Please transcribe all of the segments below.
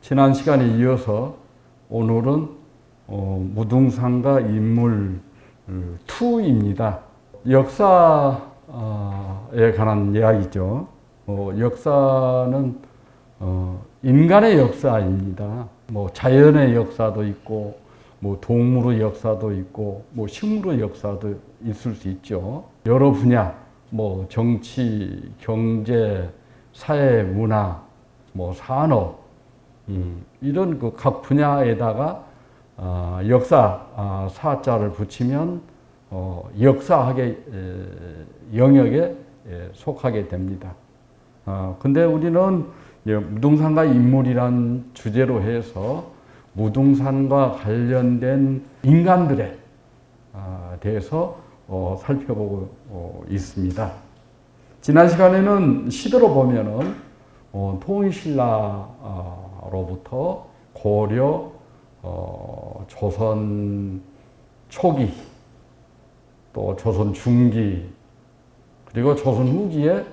지난 시간에 이어서 오늘은 무등산과 인물 2입니다. 역사에 관한 이야기죠. 역사는 인간의 역사입니다. 자연의 역사도 있고, 동물의 역사도 있고, 식물의 역사도 있을 수 있죠. 여러 분야, 정치, 경제, 사회, 문화, 산업, 이런 각 분야에다가 역사 사자를 붙이면 역사학의 영역에 속하게 됩니다. 근데 우리는 무등산과 인물이란 주제로 해서 무등산과 관련된 인간들에 대해서 살펴보고 있습니다. 지난 시간에는 시대로 보면은 통일신라로부터 고려, 조선 초기, 또 조선 중기, 그리고 조선 후기에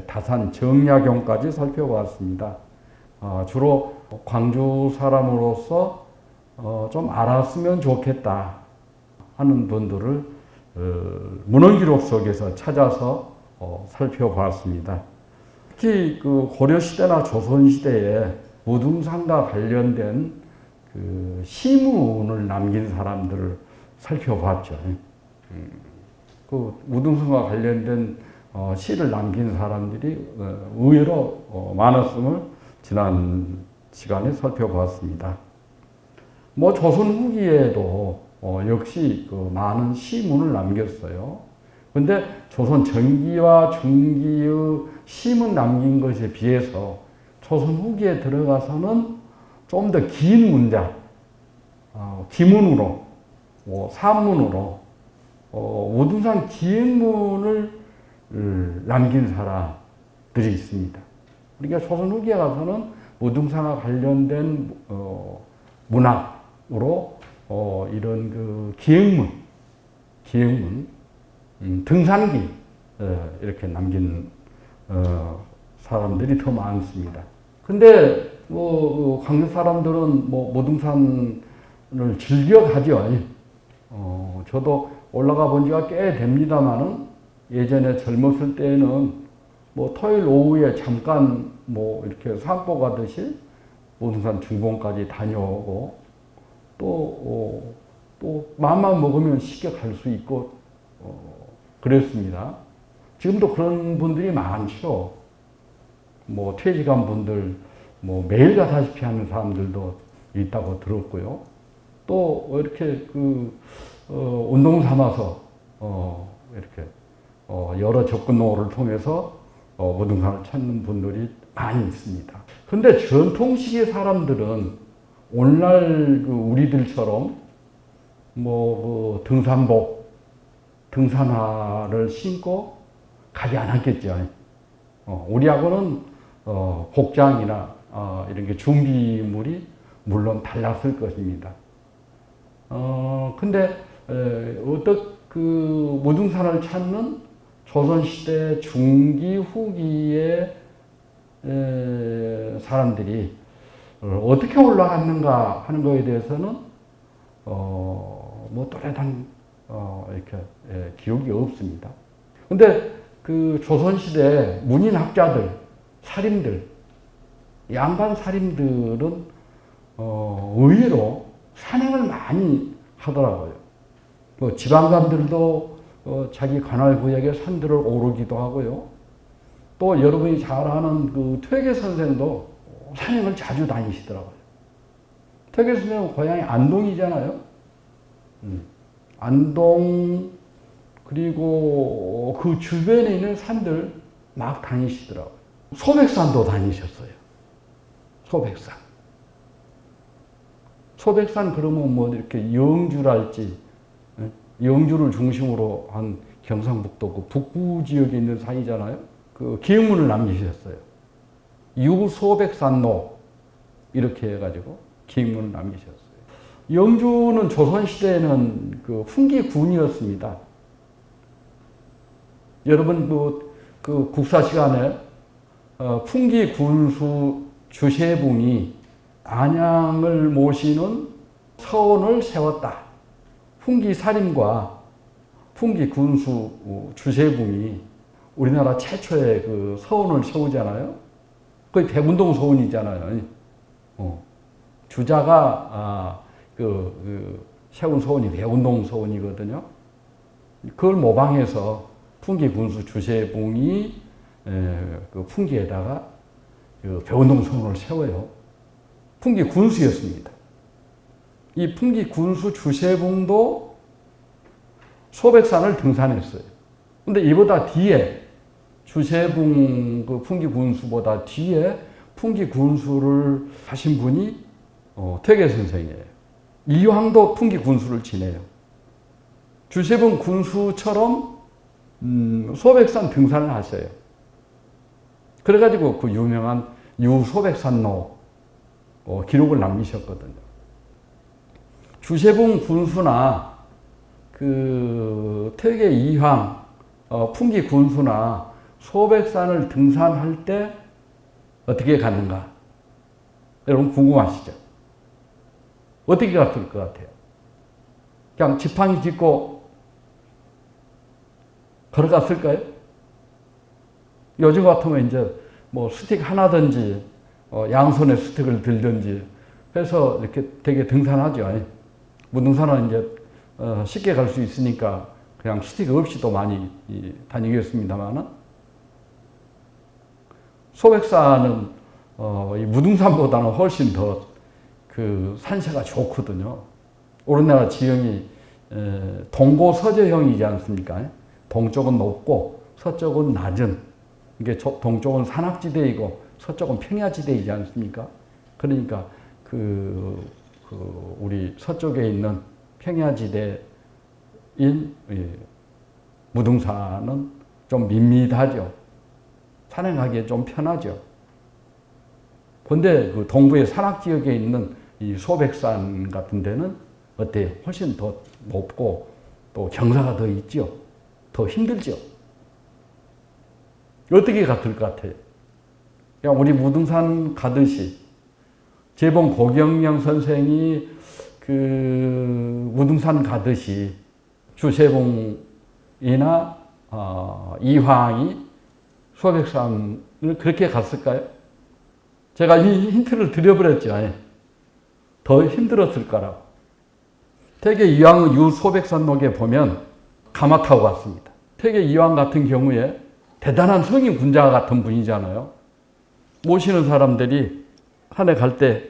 다산 정약용까지 살펴봤습니다. 주로 광주 사람으로서 좀 알았으면 좋겠다 하는 분들을 문헌기록 속에서 찾아서 살펴봤습니다. 특히 고려시대나 조선시대에 무등산과 관련된 시문을 남긴 사람들을 살펴봤죠. 무등산과 관련된 시를 남긴 사람들이 의외로 많았음을 지난 시간에 살펴봤습니다. 조선 후기에도 역시 많은 시문을 남겼어요. 근데 조선 전기와 중기의 시문 남긴 것에 비해서 조선 후기에 들어가서는 좀 더 긴 문장, 기문으로, 산문으로, 무등산 기행문을 남긴 사람들이 있습니다. 그러니까 조선 후기에 가서는 무등산과 관련된 문학으로 이런 기행문, 등산기 이렇게 남긴 사람들이 더 많습니다. 근데 광주 사람들은 무등산을 즐겨 가죠. 저도 올라가 본 지가 꽤 됩니다만은 예전에 젊었을 때는 토요일 오후에 잠깐 이렇게 산보 가듯이 무등산 중봉까지 다녀오고 또 마음만 먹으면 쉽게 갈 수 있고 그랬습니다. 지금도 그런 분들이 많죠. 퇴직한 분들 매일 가다시피 하는 사람들도 있다고 들었고요. 또 이렇게 운동 삼아서 이렇게 여러 접근로를 통해서 무등산을 찾는 분들이 많이 있습니다. 근데 전통시기의 사람들은 오늘날 우리들처럼 등산복, 등산화를 신고 가지 않았겠죠. 우리하고는 복장이나 이런 게 준비물이 물론 달랐을 것입니다. 근데 무등산을 찾는 조선시대 중기 후기의 사람들이 어떻게 올라갔는가 하는 것에 대해서는 또렷한 이렇게 기억이 없습니다. 근데 조선시대 문인학자들, 사림들, 양반 사림들은 의외로 산행을 많이 하더라고요. 지방관들도 자기 관할구역의 산들을 오르기도 하고요. 또 여러분이 잘 아는 퇴계 선생도 산행을 자주 다니시더라고요. 퇴계 선생은 고향이 안동이잖아요. 안동 그리고 그 주변에 있는 산들 막 다니시더라고요. 소백산도 다니셨어요. 소백산 그러면 이렇게 영주랄지, 영주를 중심으로 한 경상북도 북부 지역에 있는 산이잖아요. 기행문을 남기셨어요. 유소백산로 이렇게 해가지고 기행문을 남기셨어요. 영주는 조선시대에는 훈기군이었습니다. 여러분 그 국사 시간에 풍기 군수 주세붕이 안양을 모시는 서원을 세웠다. 풍기 살인과 풍기 군수 주세붕이 우리나라 최초의 그 서원을 세우잖아요. 거의 백운동 서원이잖아요. 주자가 세운 서원이 백운동 서원이거든요. 그걸 모방해서 풍기 군수 주세붕이 그 풍기에다가 그 백운동 서원을 세워요. 풍기 군수였습니다. 이 풍기 군수 주세붕도 소백산을 등산했어요. 근데 이보다 뒤에 주세붕 그 풍기 군수보다 뒤에 풍기 군수를 하신 분이 퇴계 선생이에요. 이황도 풍기 군수를 지내요. 주세붕 군수처럼 소백산 등산을 하셔요. 그래가지고 그 유명한 유소백산로 기록을 남기셨거든요. 주세붕 군수나 그 퇴계 이황, 풍기 군수나 소백산을 등산할 때 어떻게 갔는가? 여러분 궁금하시죠? 어떻게 갔을 것 같아요? 그냥 지팡이 짚고 걸어갔을까요? 요즘 같으면 이제 뭐 스틱 하나든지 양손에 스틱을 들든지 해서 이렇게 되게 등산하죠. 무등산은 이제 쉽게 갈 수 있으니까 그냥 스틱 없이도 많이 다니겠습니다만은 소백산은 이 무등산보다는 훨씬 더 그 산세가 좋거든요. 우리나라 지형이 동고서저형이지 않습니까? 동쪽은 높고 서쪽은 낮은, 이게 동쪽은 산악지대이고 서쪽은 평야지대이지 않습니까? 그러니까 우리 서쪽에 있는 평야지대인 무등산은 좀 밋밋하죠. 산행하기에 좀 편하죠. 근데 그 동부의 산악지역에 있는 이 소백산 같은 데는 어때요? 훨씬 더 높고 또 경사가 더 있죠. 더 힘들죠. 어떻게 갔을 것 같아요? 그냥 우리 무등산 가듯이 재봉 고경명 선생이 그 무등산 가듯이 주세붕이나 이황이 소백산을 그렇게 갔을까요? 제가 이 힌트를 드려버렸죠. 더 힘들었을 거라고. 퇴계 이황의 유소백산록에 보면 가마 타고 갔습니다. 퇴계 이황 같은 경우에 대단한 성인 군자 같은 분이잖아요. 모시는 사람들이 산에 갈 때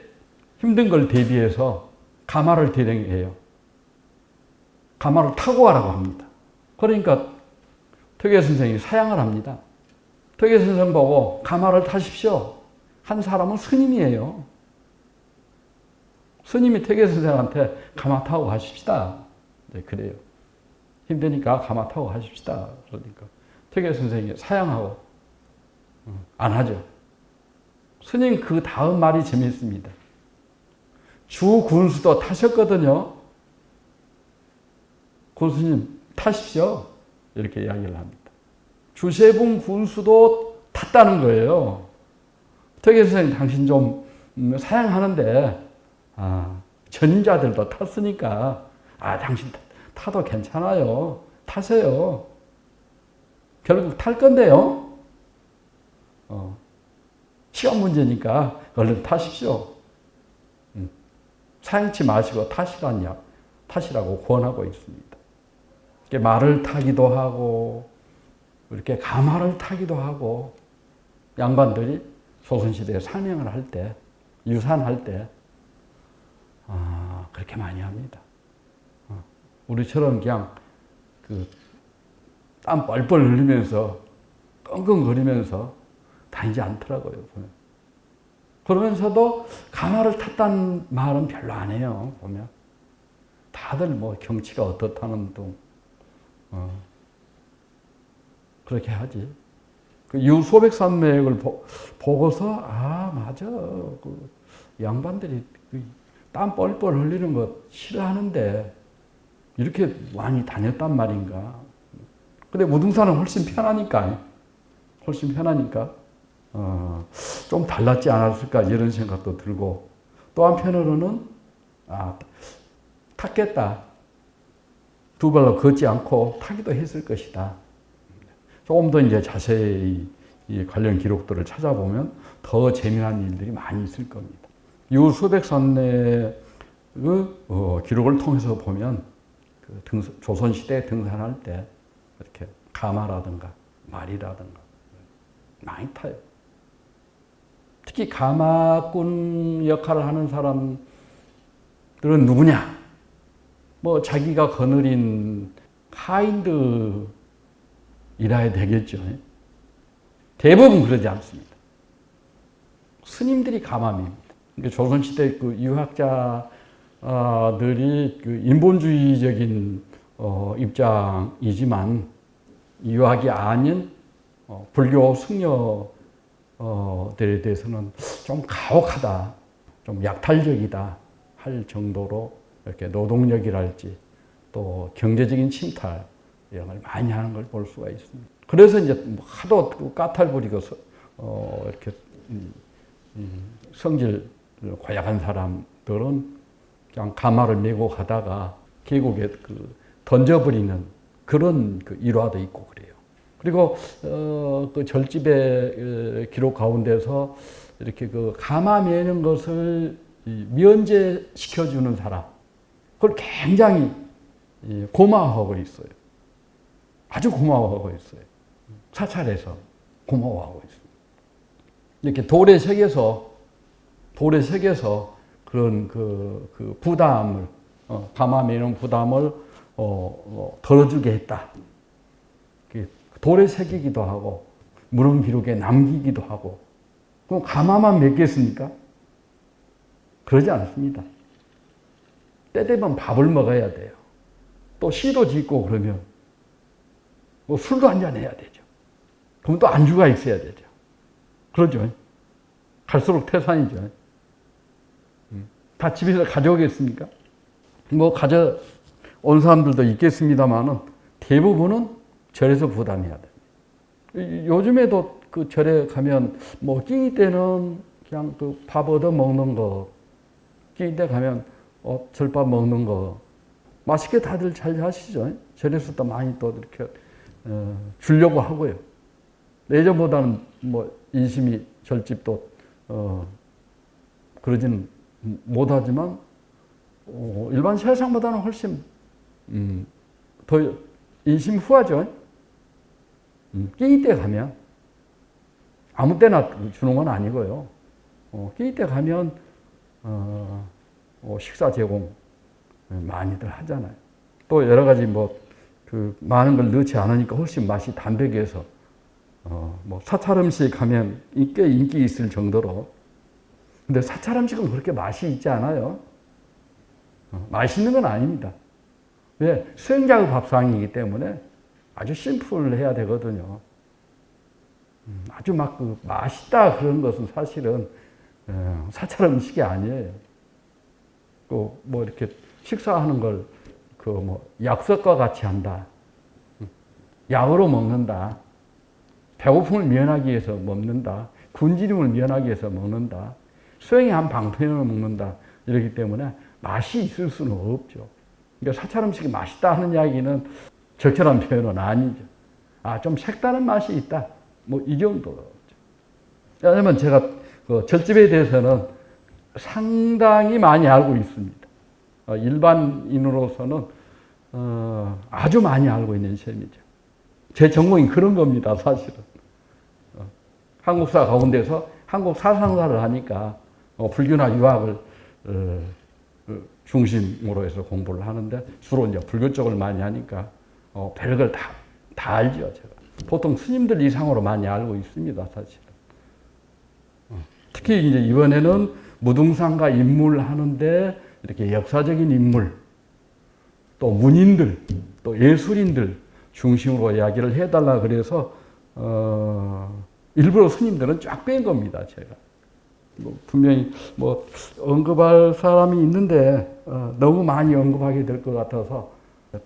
힘든 걸 대비해서 가마를 대령해요. 가마를 타고 가라고 합니다. 그러니까 퇴계 선생이 사양을 합니다. 퇴계 선생 보고 가마를 타십시오. 한 사람은 스님이에요. 스님이 퇴계 선생한테 가마 타고 가십시다. 네, 그래요. 힘드니까 가마 타고 가십시다. 그러니까 퇴계 선생이 사양하고 안 하죠. 스님 그 다음 말이 재미있습니다. 주 군수도 타셨거든요. 군수님 타십시오. 이렇게 이야기를 합니다. 주세붕 군수도 탔다는 거예요. 퇴계 선생님 당신 좀 사양하는데 전인자들도 탔으니까 당신 타도 괜찮아요. 타세요. 결국 탈 건데요. 시간 문제니까 얼른 타십시오. 사양치 마시고 타시라고 권하고 있습니다. 이렇게 말을 타기도 하고 이렇게 가마를 타기도 하고 양반들이 조선시대에 상명을 할 때, 유산할 때 그렇게 많이 합니다. 우리처럼 그냥 땀 뻘뻘 흘리면서 끙끙거리면서 다니지 않더라고요. 그러면서도 가마를 탔다는 말은 별로 안 해요. 보면 다들 뭐 경치가 어떻다는 둥 그렇게 하지. 그 유소백산맥을 보고서 맞아. 그 양반들이 땀 뻘뻘 흘리는 거 싫어하는데 이렇게 많이 다녔단 말인가. 근데 무등산은 훨씬 편하니까, 좀 달랐지 않았을까 이런 생각도 들고, 또 한편으로는 탔겠다. 두 발로 걷지 않고 타기도 했을 것이다. 조금 더 이제 자세히 이 관련 기록들을 찾아보면 더 재미난 일들이 많이 있을 겁니다. 유수백산내의 기록을 통해서 보면 조선시대에 등산할 때 이렇게 가마라든가 말이라든가 많이 타요. 특히 가마꾼 역할을 하는 사람들은 누구냐? 뭐 자기가 거느린 하인들이라야 되겠죠. 대부분 그러지 않습니다. 스님들이 가마입니다. 그러니까 조선시대 그 유학자들이 그 인본주의적인 입장이지만 유학이 아닌 불교 승려들에 대해서는 좀 가혹하다, 좀 약탈적이다 할 정도로 이렇게 노동력이랄지 또 경제적인 침탈 이런 걸 많이 하는 걸 볼 수가 있습니다. 그래서 이제 하도 까탈 부리고 이렇게 성질 고약한 사람들은 그냥 가마를 메고 가다가 계곡에 던져버리는 그런 일화도 있고 그래요. 그리고 그 절집의 기록 가운데서 이렇게 가마 메는 것을 면제시켜주는 사람, 그걸 굉장히 고마워하고 있어요. 아주 고마워하고 있어요. 사찰에서 고마워하고 있습니다. 이렇게 돌에 새겨서 그런 그 부담을, 가마 메는 부담을 덜어주게 했다. 돌에 새기기도 하고, 문헌 기록에 남기기도 하고, 그럼 가마만 맺겠습니까? 그러지 않습니다. 때 되면 밥을 먹어야 돼요. 또 시도 짓고 그러면 뭐 술도 한잔 해야 되죠. 그럼 또 안주가 있어야 되죠. 그러죠. 갈수록 태산이죠. 다 집에서 가져오겠습니까? 뭐 가져온 사람들도 있겠습니다만은 대부분은 절에서 부담해야 돼요. 요즘에도 그 절에 가면 뭐 끼니 때는 그냥 밥 얻어 먹는 거, 끼니 때 가면 절밥 먹는 거 맛있게 다들 잘 하시죠. 절에서도 많이 또 이렇게 주려고 하고요. 예전보다는 뭐 인심이 절집도 그러지는 못하지만 일반 세상보다는 훨씬 더 인심 후하죠. 끼니 때 가면 아무 때나 주는 건 아니고요. 끼니 때 가면 식사 제공 많이들 하잖아요. 또 여러 가지 많은 걸 넣지 않으니까 훨씬 맛이 담백해서 사찰 음식 가면 꽤 인기 있을 정도로. 근데 사찰 음식은 그렇게 맛이 있지 않아요. 맛있는 건 아닙니다. 왜? 수행자의 밥상이기 때문에 아주 심플해야 되거든요. 아주 맛있다 그런 것은 사실은 사찰 음식이 아니에요. 이렇게 식사하는 걸 약속과 같이 한다. 약으로 먹는다. 배고픔을 면하기 위해서 먹는다. 굶주림을 면하기 위해서 먹는다. 수행의 한 방편으로 먹는다. 이렇기 때문에 맛이 있을 수는 없죠. 그러니까 사찰 음식이 맛있다 하는 이야기는 적절한 표현은 아니죠. 좀 색다른 맛이 있다. 이 정도로. 왜냐하면 제가 절집에 대해서는 상당히 많이 알고 있습니다. 일반인으로서는 아주 많이 알고 있는 셈이죠. 제 전공이 그런 겁니다, 사실은. 한국사 가운데서 한국 사상사를 하니까 불교나 유학을 중심으로 해서 공부를 하는데 주로 이제 불교 쪽을 많이 하니까 별걸 다 알죠, 제가. 보통 스님들 이상으로 많이 알고 있습니다, 사실은. 특히 이제 이번에는 무등산과 인물하는데 이렇게 역사적인 인물, 또 문인들, 또 예술인들 중심으로 이야기를 해달라 그래서 일부러 스님들은 쫙 뺀 겁니다, 제가. 분명히 언급할 사람이 있는데 너무 많이 언급하게 될 것 같아서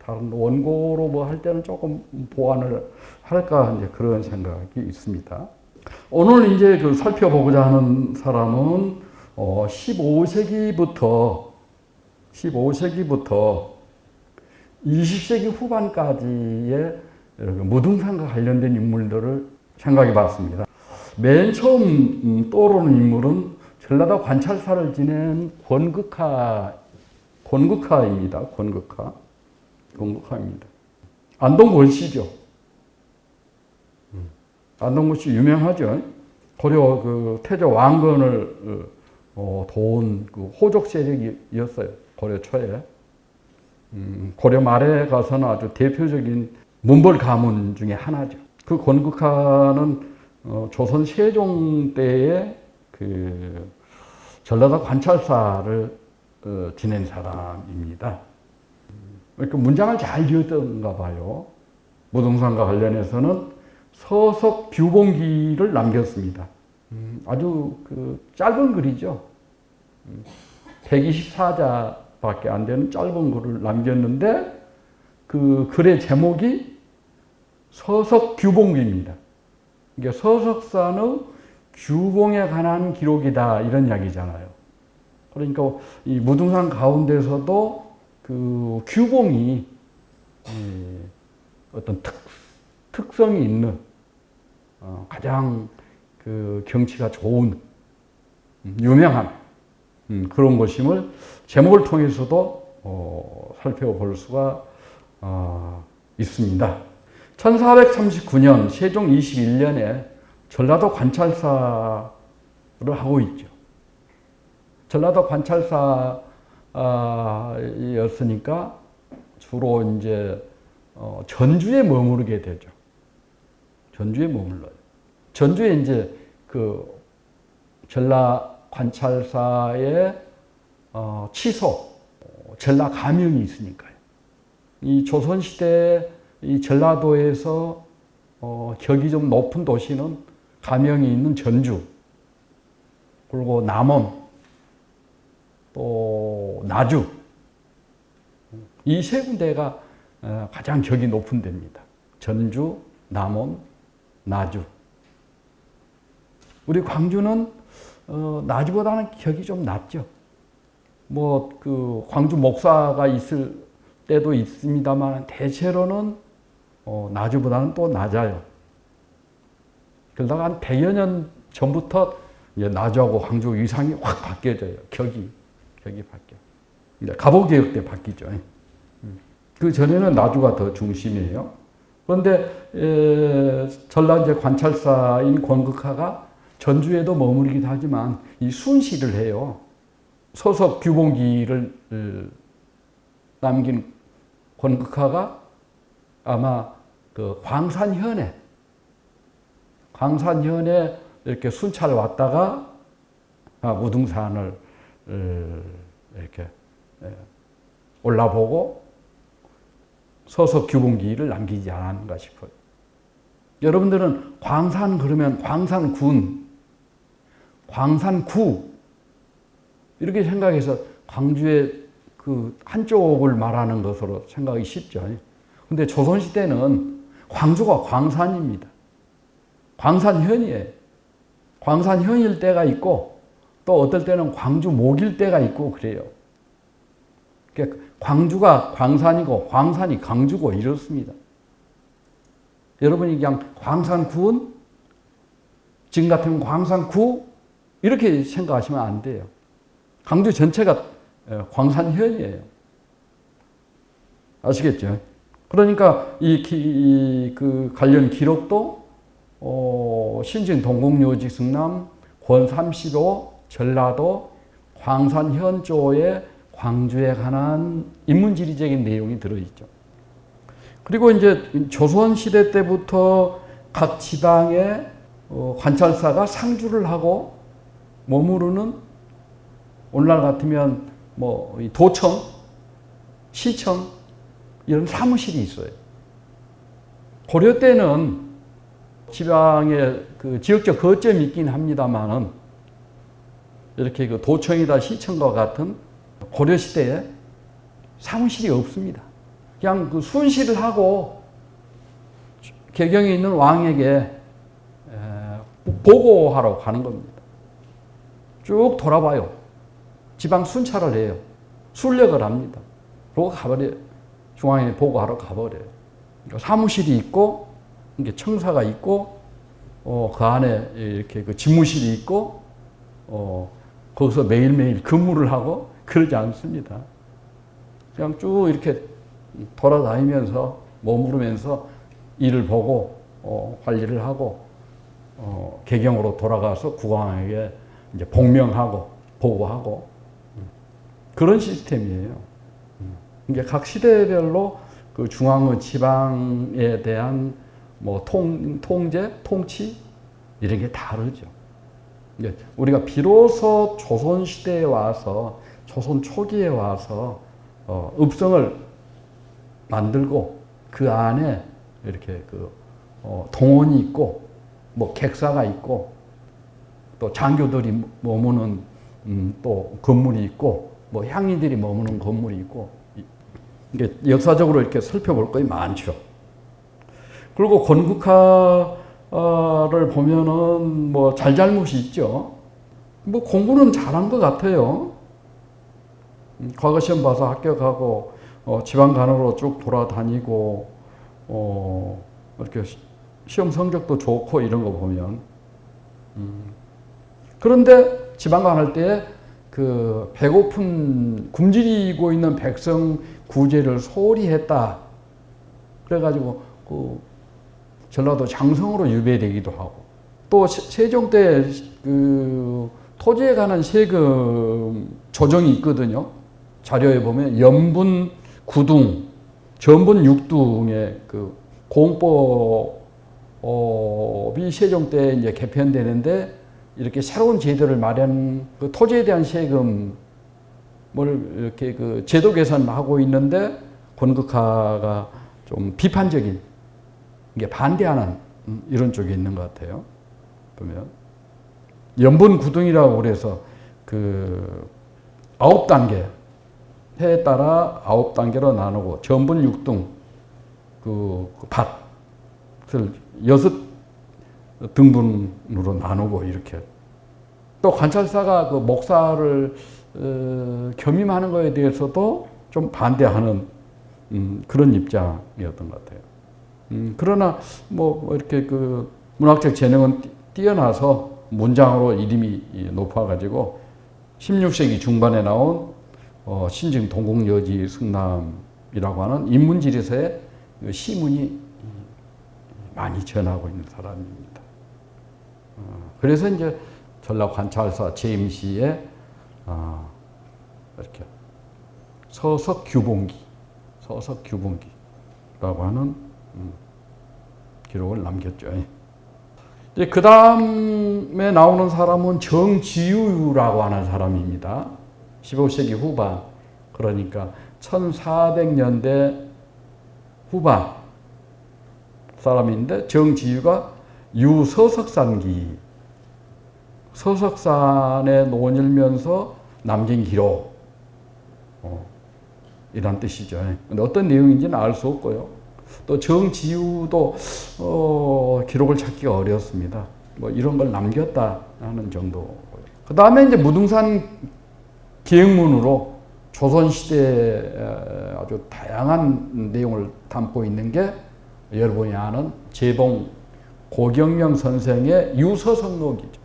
다른 원고로 뭐 할 때는 조금 보완을 할까 이제 그런 생각이 있습니다. 오늘 이제 그 살펴보고자 하는 사람은 15세기부터 20세기 후반까지의 무등산과 관련된 인물들을 생각해 봤습니다. 맨 처음 떠오르는 인물은 전라도 관찰사를 지낸 권극하입니다. 권극하입니다. 안동권 씨죠. 안동권 씨 유명하죠. 고려 그 태조 왕건을 도운 그 호족 세력이었어요. 고려 초에. 고려 말에 가서는 아주 대표적인 문벌 가문 중에 하나죠. 그 권극하는 조선 세종 때에 그 전라도 관찰사를 지낸 사람입니다. 그러니까 문장을 잘 지었던가 봐요. 무등산과 관련해서는 서석 규봉기를 남겼습니다. 아주 그 짧은 글이죠. 124자밖에 안 되는 짧은 글을 남겼는데 그 글의 제목이 서석 규봉기입니다. 이게 서석산의 규봉에 관한 기록이다 이런 이야기잖아요. 그러니까 이 무등산 가운데서도 그 규봉이 어떤 특성이 있는 가장 그 경치가 좋은 유명한 그런 것임을 제목을 통해서도 살펴볼 수가 있습니다. 1439년 세종 21년에 전라도 관찰사를 하고 있죠. 전라도 관찰사였으니까 주로 이제 전주에 머무르게 되죠. 전주에 머물러요. 전주에 이제 그 전라 관찰사의 치소, 전라 가명이 있으니까요. 이 조선시대 이 전라도에서 격이 좀 높은 도시는 가명이 있는 전주, 그리고 남원, 또 나주, 이 세 군데가 가장 격이 높은 데입니다. 전주, 남원, 나주. 우리 광주는 나주보다는 격이 좀 낮죠. 뭐 그 광주 목사가 있을 때도 있습니다만 대체로는 나주보다는 또 낮아요. 그러다가 한 100여 년 전부터 이제 나주하고 광주 위상이 확 바뀌어져요. 격이 바뀌어. 이제 갑오개혁 때 바뀌죠. 그 전에는 나주가 더 중심이에요. 그런데 전라 이제 관찰사인 권극하가 전주에도 머무르기도 하지만 이 순시를 해요. 서석 규봉기를 남긴 권극하가 아마 그 광산현에 이렇게 순찰 왔다가 무등산을 이렇게 올라보고 서석 규봉기를 남기지 않았는가 싶어요. 여러분들은 광산 그러면 광산군, 광산구 이렇게 생각해서 광주의 그 한쪽을 말하는 것으로 생각이 쉽죠. 근데 조선시대는 광주가 광산입니다. 광산현이에요. 광산현일 때가 있고 또 어떨 때는 광주 목일 때가 있고 그래요. 그러니까 광주가 광산이고 광산이 광주고 이렇습니다. 여러분이 그냥 광산군, 지금 같으면 광산구 이렇게 생각하시면 안 돼요. 광주 전체가 광산현이에요. 아시겠죠? 그러니까 그 관련 기록도 신진 동국묘지 승남 권35 전라도 광산현조의 광주에 관한 인문지리적인 내용이 들어있죠. 그리고 이제 조선시대 때부터 각 지방의 관찰사가 상주를 하고 머무르는 오늘날 같으면 뭐 도청, 시청 이런 사무실이 있어요. 고려 때는 지방에 그 지역적 거점이 있긴 합니다만은 이렇게 그 도청이다 시청과 같은 고려 시대에 사무실이 없습니다. 그냥 그 순시를 하고 개경에 있는 왕에게 보고하러 가는 겁니다. 쭉 돌아봐요. 지방 순찰을 해요. 순례를 합니다. 그러고 가버려요. 중앙에 보고하러 가버려요. 사무실이 있고, 이게 청사가 있고, 그 안에 이렇게 그 집무실이 있고, 거기서 매일매일 근무를 하고 그러지 않습니다. 그냥 쭉 이렇게 돌아다니면서 머무르면서 일을 보고 관리를 하고 개경으로 돌아가서 국왕에게 이제 복명하고 보고하고 그런 시스템이에요. 이게 각 시대별로 그 중앙의 지방에 대한 뭐 통제, 통치 이런 게 다르죠. 우리가 비로소 조선 시대에 와서 조선 초기에 와서 읍성을 만들고 그 안에 이렇게 그 동원이 있고 뭐 객사가 있고 또 장교들이 머무는 또 건물이 있고 뭐 향인들이 머무는 건물이 있고 이게 역사적으로 이렇게 살펴볼 것이 많죠. 그리고 건국화를 보면은 뭐 잘잘못이 있죠. 뭐 공부는 잘한 것 같아요. 과거 시험 봐서 합격하고 지방간으로 쭉 돌아다니고 이렇게 시험 성적도 좋고 이런 거 보면 그런데 지방간 할 때 그 배고픈 굶주리고 있는 백성 구제를 소홀히 했다. 그래가지고 그 전라도 장성으로 유배되기도 하고 또 세종 때 그 토지에 관한 세금 조정이 있거든요. 자료에 보면 연분 9둥, 전분 6둥의 그 공법이 세종 때 이제 개편되는데 이렇게 새로운 제도를 마련, 그 토지에 대한 세금을 이렇게 그 제도 개선하고 있는데 건국화가 좀 비판적인, 이게 반대하는 이런 쪽이 있는 것 같아요. 보면 연분 9등이라고 그래서 그 9단계 해에 따라 9단계로 나누고 전분 6등 그 밭을 6등분으로 나누고 이렇게 또 관찰사가 그 목사를 겸임하는 것에 대해서도 좀 반대하는 그런 입장이었던 것 같아요. 그러나 뭐 이렇게 그 문학적 재능은 뛰어나서 문장으로 이름이 높아가지고 16세기 중반에 나온 신증 동국여지 승남이라고 하는 인문지리서의 시문이 많이 전하고 있는 사람입니다. 그래서 이제 전라관찰사 제임시에 이렇게 서석규봉기라고 하는 기록을 남겼죠. 그 다음에 나오는 사람은 정지유라고 하는 사람입니다. 15세기 후반, 그러니까 1400년대 후반 사람인데 정지유가 유서석산기, 서석산에 논일면서 남긴 기록 이란 뜻이죠. 근데 어떤 내용인지는 알 수 없고요. 또 정지유도 기록을 찾기가 어렵습니다. 뭐 이런 걸 남겼다 하는 정도고요. 그 다음에 이제 무등산 기행문으로 조선시대에 아주 다양한 내용을 담고 있는 게 여러분이 아는 재봉 고경명 선생의 유서성록이죠.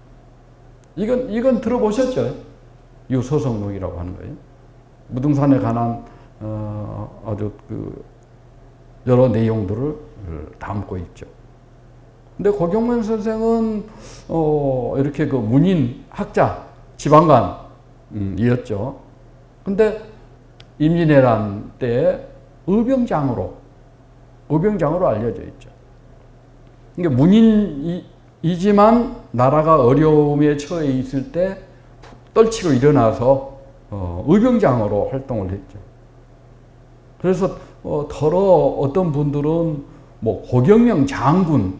이건 들어보셨죠? 유서성록이라고 하는 거예요. 무등산에 관한 아주 그 여러 내용들을 담고 있죠. 근데 고경명 선생은 이렇게 그 문인 학자, 지방관이었죠. 근데 임진왜란 때 의병장으로 알려져 있죠. 그러니까 문인이지만 나라가 어려움에 처해 있을 때 떨치고 일어나서 의병장으로 활동을 했죠. 그래서 더러 어떤 분들은 뭐 고경명 장군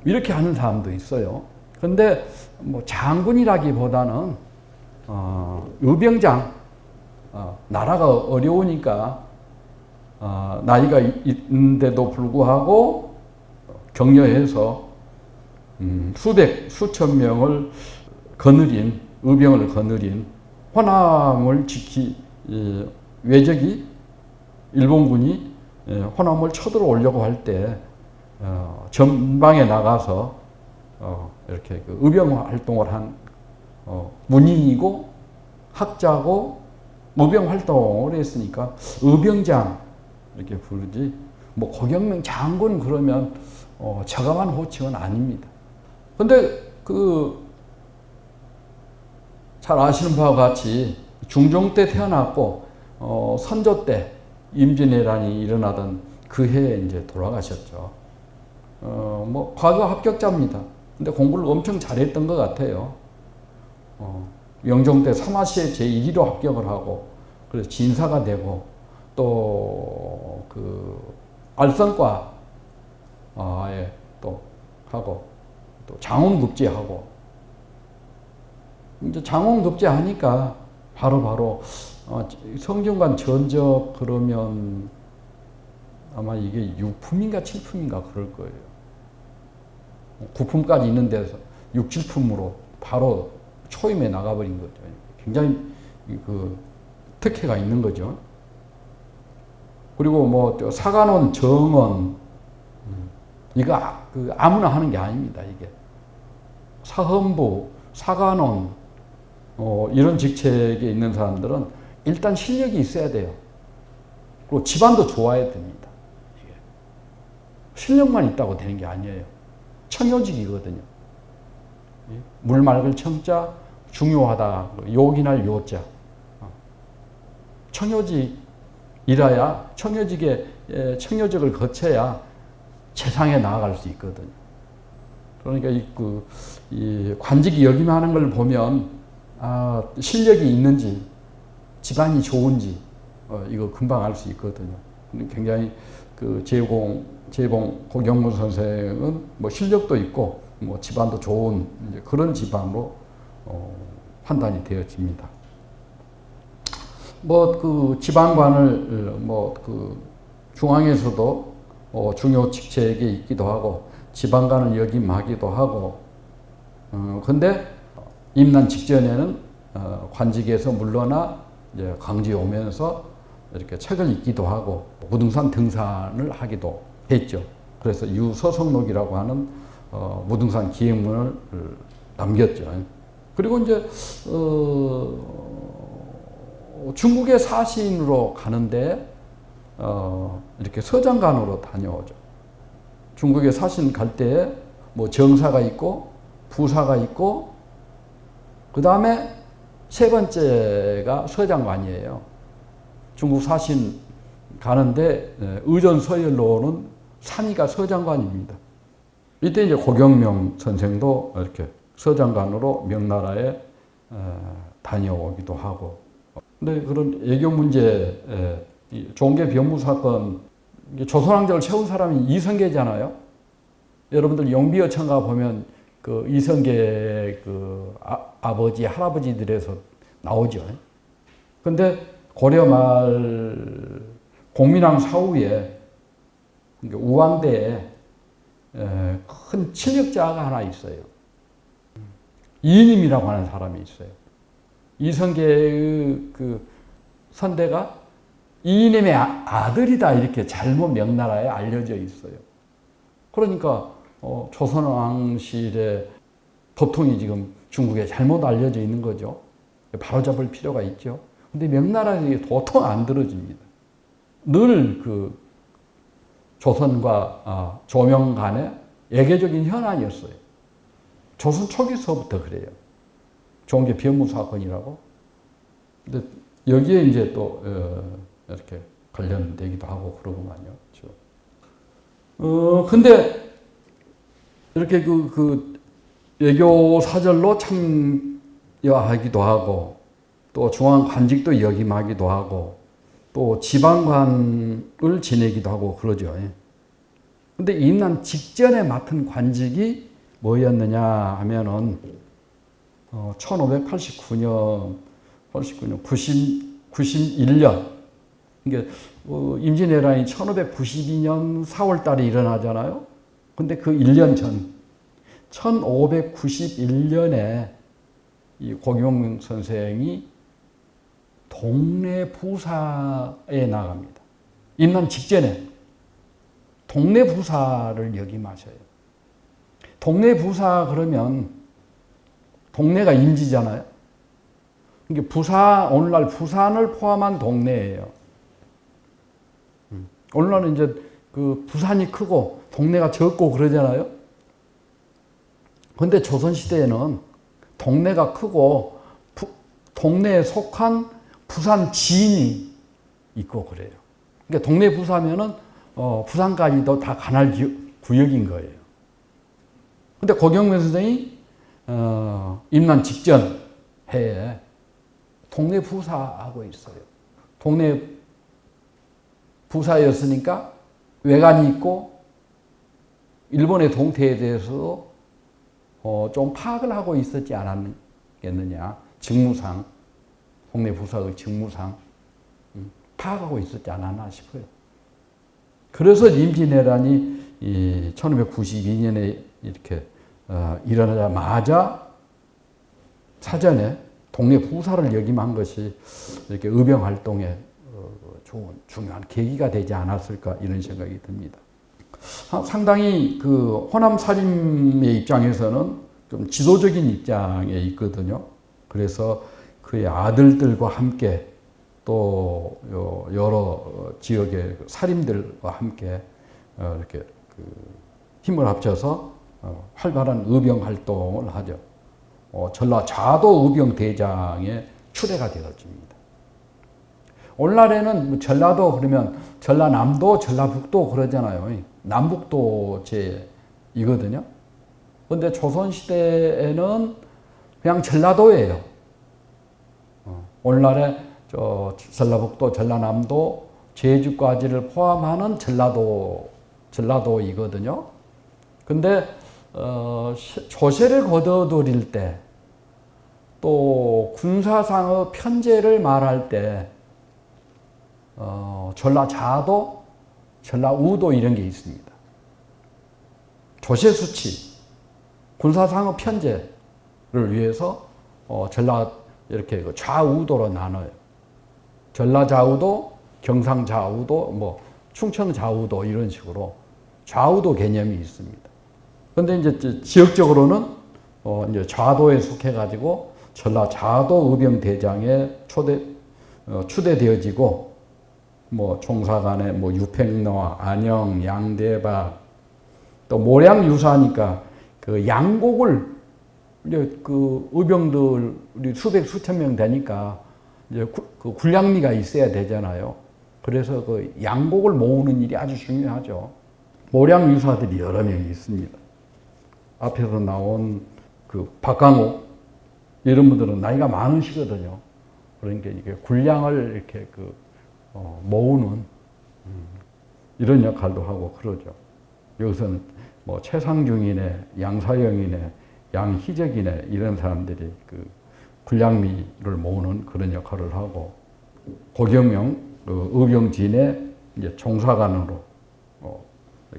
이렇게 하는 사람도 있어요. 그런데 뭐 장군이라기보다는 의병장 나라가 어려우니까 나이가 있는데도 불구하고 격려해서 수천 명을 거느린 의병을 거느린 호남을 외적이 일본군이 호남을 쳐들어오려고 할 때 전방에 나가서 이렇게 그 의병 활동을 한 문인이고 학자고 의병 활동을 했으니까 의병장 이렇게 부르지 뭐 고경명 장군 그러면 저감한 호칭은 아닙니다. 근데 잘 아시는 바와 같이 중종 때 태어났고 선조 때 임진왜란이 일어나던 그 해에 이제 돌아가셨죠. 뭐 과거 합격자입니다. 근데 공부를 엄청 잘했던 것 같아요. 영종 때 사마시에 제1위로 합격을 하고 그래서 진사가 되고 또 알선과에 또 하고 또 장원급제하고 이제 장원급제 하니까 바로 성균관 전적 그러면 아마 이게 6품인가 7품인가 그럴 거예요. 9품까지 있는 데서 6, 7품으로 바로 초임에 나가버린 거죠. 굉장히 특혜가 있는 거죠. 그리고 뭐 사관원, 정원 이거 아무나 하는 게 아닙니다. 이게 사헌부, 사관원 이런 직책에 있는 사람들은 일단 실력이 있어야 돼요. 그리고 집안도 좋아야 됩니다. 이게 실력만 있다고 되는 게 아니에요. 청요직이거든요. 물 맑을 청자, 중요하다. 요긴할 요자. 청요직이라야 청요직을 거쳐야 세상에 나아갈 수 있거든요. 그러니까 이 관직이 역임하는 걸 보면 실력이 있는지 집안이 좋은지 이거 금방 알 수 있거든요. 굉장히 재봉 고경문 선생은 뭐 실력도 있고 뭐 집안도 좋은 이제 그런 집안으로 판단이 되어집니다. 뭐 지방관을 중앙에서도 중요 직책에 있기도 하고 지방관을 역임하기도 하고 근데 임난 직전에는 관직에서 물러나 이제 광주에 오면서 이렇게 책을 읽기도 하고 무등산 등산을 하기도 했죠. 그래서 유서성록이라고 하는 무등산 기행문을 남겼죠. 그리고 이제 중국의 사신으로 가는데 이렇게 서장관으로 다녀오죠. 중국의 사신 갈 때 뭐 정사가 있고 부사가 있고 그 다음에 세 번째가 서장관이에요. 중국 사신 가는데 의전서열로는 3위가 서장관입니다. 이때 이제 고경명 선생도 이렇게 서장관으로 명나라에 다녀오기도 하고. 근데 그런 애교 문제, 종계 변무 사건, 조선왕조를 세운 사람이 이성계잖아요. 여러분들 용비어천가 보면 이성계 아버지, 할아버지들에서 나오죠. 근데 고려 말 공민왕 사후에 우왕대에 큰 칠력자가 하나 있어요. 이인임이라고 하는 사람이 있어요. 이성계의 선대가 이인임의 아들이다 이렇게 잘못 명나라에 알려져 있어요. 그러니까 조선왕실의 도통이 지금 중국에 잘못 알려져 있는 거죠. 바로잡을 필요가 있죠. 근데 명나라는 도통 안 들어집니다. 늘 조선과 조명 간의 예계적인 현안이었어요. 조선 초기서부터 그래요. 종계 변무 사건이라고. 근데 여기에 이제 또 이렇게 관련되기도 하고 그러구만요. 근데 이렇게 외교 사절로 참여하기도 하고 또 중앙 관직도 역임하기도 하고 또 지방관을 지내기도 하고 그러죠. 근데 임난 직전에 맡은 관직이 뭐였느냐 하면은 1589년, 95년, 1591년, 이게 임진왜란이 1592년 4월 달에 일어나잖아요. 근데 그 1년 전 1591년에 이 고경명 선생이 동네 부사에 나갑니다. 임난 직전에 동네 부사를 역임하셔요. 동네 부사 그러면 동네가 임지잖아요. 이게 오늘날 부산을 포함한 동네예요. 오늘날은 이제 그 부산이 크고 동네가 적고 그러잖아요. 근데 조선시대에는 동네가 크고 동네에 속한 부산 지인이 있고 그래요. 그러니까 동네 부사면은 부산까지도 다 관할 구역인 거예요. 근데 고경명 선생이 임난 직전 해에 동네 부사하고 있어요. 동네 부사였으니까 외관이 있고 일본의 동태에 대해서 좀 파악을 하고 있었지 않았겠느냐. 직무상, 동네 부사의 직무상 파악하고 있었지 않았나 싶어요. 그래서 임진왜란이 1592년에 이렇게 일어나자마자 사전에 동네 부사를 역임한 것이 이렇게 의병 활동에 좋은 중요한 계기가 되지 않았을까 이런 생각이 듭니다. 상당히 그 호남 사림의 입장에서는 좀 지도적인 입장에 있거든요. 그래서 그의 아들들과 함께 또 여러 지역의 사림들과 함께 이렇게 힘을 합쳐서 활발한 의병 활동을 하죠. 전라 좌도 의병 대장에 추대가 되어집니다. 오늘날에는 전라도 그러면 전라남도, 전라북도 그러잖아요. 남북도제이거든요. 그런데 조선시대에는 그냥 전라도예요. 오늘날에 전라북도, 전라남도, 제주까지를 포함하는 전라도이거든요. 근데 조세를 거둬들일 때 또 군사상의 편제를 말할 때 전라자도, 전라우도 이런 게 있습니다. 조세수치, 군사상의 편제를 위해서 이렇게 좌우도로 나눠요. 전라좌우도, 경상좌우도, 뭐 충청좌우도 이런 식으로 좌우도 개념이 있습니다. 그런데 이제 지역적으로는 이제 좌도에 속해가지고 전라좌도 의병대장에 추대되어지고 뭐 종사간에 뭐 유팽로, 안영, 양대박 또 모량 유사니까 그 양곡을 이제 그 의병들이 수천 명 되니까 이제 그 군량미가 있어야 되잖아요. 그래서 그 양곡을 모으는 일이 아주 중요하죠. 모량 유사들이 여러 명 있습니다. 앞에서 나온 그 박강호 이런 분들은 나이가 많으시거든요. 그러니까 이게 군량을 이렇게 모으는 이런 역할도 하고 그러죠. 여기서는 뭐 최상중이네, 양사영이네, 양희적이네 이런 사람들이 그 군량미를 모으는 그런 역할을 하고 고경명 의병진의 이제 종사관으로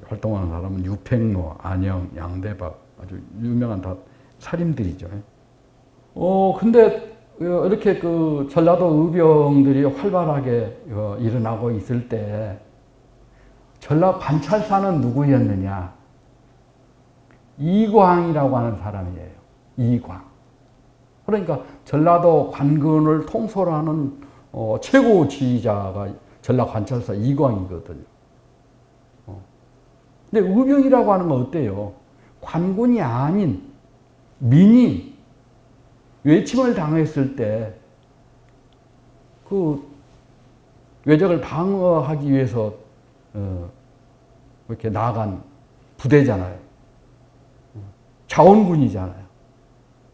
활동하는 사람은 유팽로, 안영, 양대박 아주 유명한 다 사림들이죠. 근데 이렇게 그 전라도 의병들이 활발하게 일어나고 있을 때 전라 관찰사는 누구였느냐? 이광이라고 하는 사람이에요. 이광. 그러니까 전라도 관군을 통솔하는 최고 지휘자가 전라 관찰사 이광이거든요. 근데 의병이라고 하는 건 어때요? 관군이 아닌 민이 외침을 당했을 때 그 외적을 방어하기 위해서 이렇게 나간 부대잖아요. 자원군이잖아요.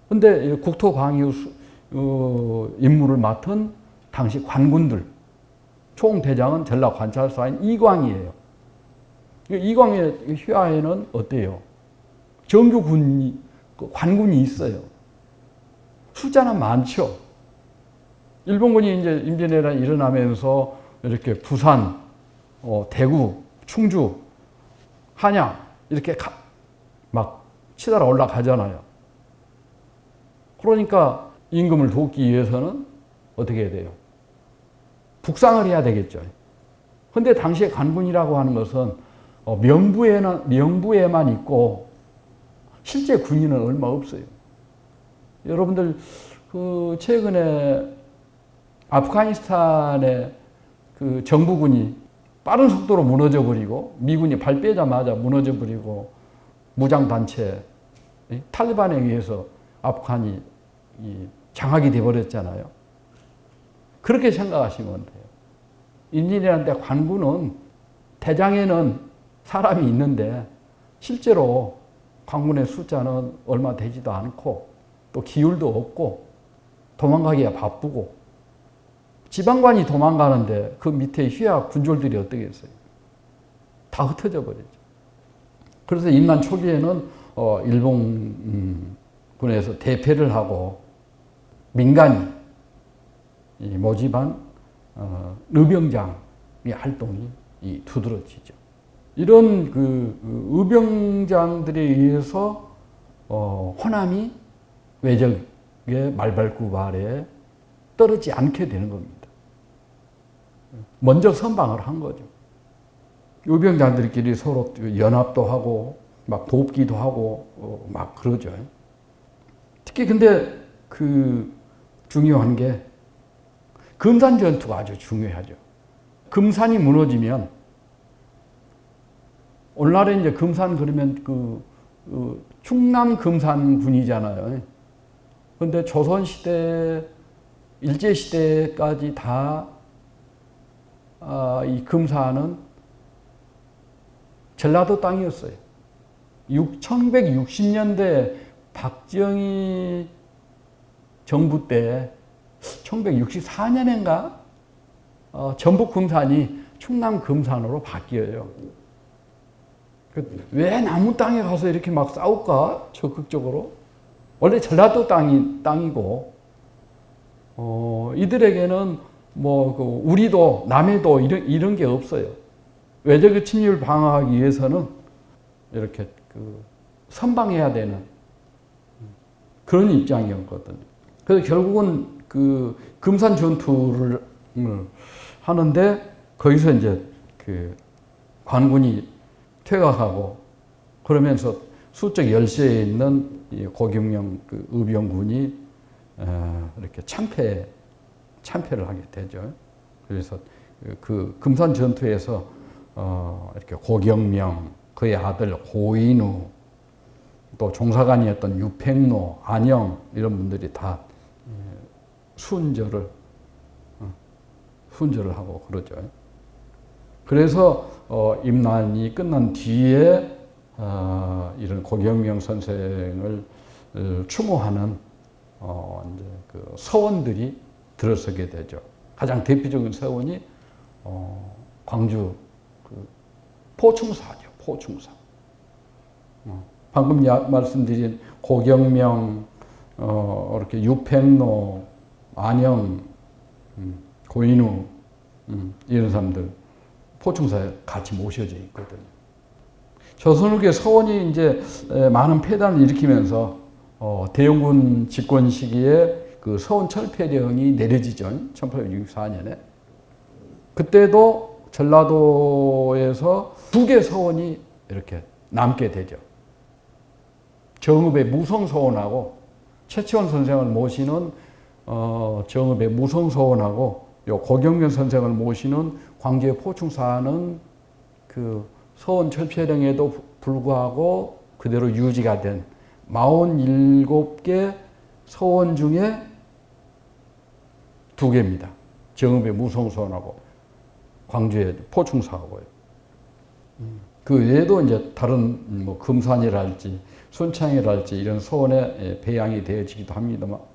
근데 국토방위 임무를 맡은 당시 관군들 총대장은 전라 관찰사인 이광이에요. 이광의 휘하에는 어때요? 정규 관군이 있어요. 숫자는 많죠. 일본군이 이제 임진왜란이 일어나면서 이렇게 부산, 대구, 충주, 한양 이렇게 막 치달아 올라가잖아요. 그러니까 임금을 돕기 위해서는 어떻게 해야 돼요? 북상을 해야 되겠죠. 근데 당시에 관군이라고 하는 것은 명부에만 있고 실제 군인은 얼마 없어요. 여러분들 그 최근에 아프가니스탄의 그 정부군이 빠른 속도로 무너져 버리고 미군이 발 빼자마자 무너져 버리고 무장 단체 탈리반에 의해서 아프간이 장악이 돼 버렸잖아요. 그렇게 생각하시면 돼요. 임진왜란 때 관군은 대장에는 사람이 있는데 실제로 관군의 숫자는 얼마 되지도 않고 또 기율도 없고 도망가기가 바쁘고 지방관이 도망가는데 그 밑에 휘하 군졸들이 어떻겠어요? 다 흩어져 버리죠. 그래서 임난 초기에는 일본군에서 대패를 하고 민간이 모집한 의병장의 활동이 두드러지죠. 이런 그 의병장들에 의해서 호남이 외적의 말발굽 아래에 떨어지지 않게 되는 겁니다. 먼저 선방을 한 거죠. 의병장들끼리 서로 연합도 하고 막 돕기도 하고 막 그러죠. 특히 근데 그 중요한 게 금산 전투가 아주 중요하죠. 금산이 무너지면 오늘날에 이제 금산 그러면 충남 금산군이잖아요. 그런데 조선 시대, 일제 시대까지 다 이 금산은 전라도 땅이었어요. 1960년대 박정희 정부 때 1964년인가 전북 금산이 충남 금산으로 바뀌어요. 왜 남은 땅에 가서 이렇게 막 싸울까? 적극적으로. 원래 전라도 땅이고 이들에게는 뭐 우리도 남해도 이런 게 없어요. 외적의 침입을 방어하기 위해서는 이렇게 선방해야 되는 그런 입장이었거든요. 그래서 결국은 그 금산 전투를 하는데 거기서 이제 그 관군이 퇴각하고 그러면서 수적 열세에 있는 고경명 그 의병군이 이렇게 참패를 하게 되죠. 그래서 그 금산 전투에서 이렇게 고경명, 그의 아들 고인우, 또 종사관이었던 유팽로, 안영 이런 분들이 다 순절을 하고 그러죠. 그래서 임난이 끝난 뒤에 이런 고경명 선생을 추모하는 이제 그 서원들이 들어서게 되죠. 가장 대표적인 서원이 광주 그 포충사죠. 포충사. 방금 말씀드린 고경명, 이렇게 유팽로, 안영, 고인우 이런 사람들 포충사에 같이 모셔져 있거든요. 조선후기의 서원이 이제 많은 폐단을 일으키면서 대영군 집권 시기에 그 서원 철폐령이 내려지죠. 1864년에. 그때도 전라도에서 두 개 서원이 이렇게 남게 되죠. 정읍의 무성서원하고 최치원 선생을 모시는 정읍의 무성서원하고 요 고경명 선생을 모시는 광주의 포충사는 그 서원 철폐령에도 불구하고 그대로 유지가 된 47개 서원 중에 2개입니다. 정읍의 무성서원하고 광주의 포충사하고요. 그 외에도 이제 다른 뭐 금산이랄지 순창이랄지 이런 서원에 배양이 되어지기도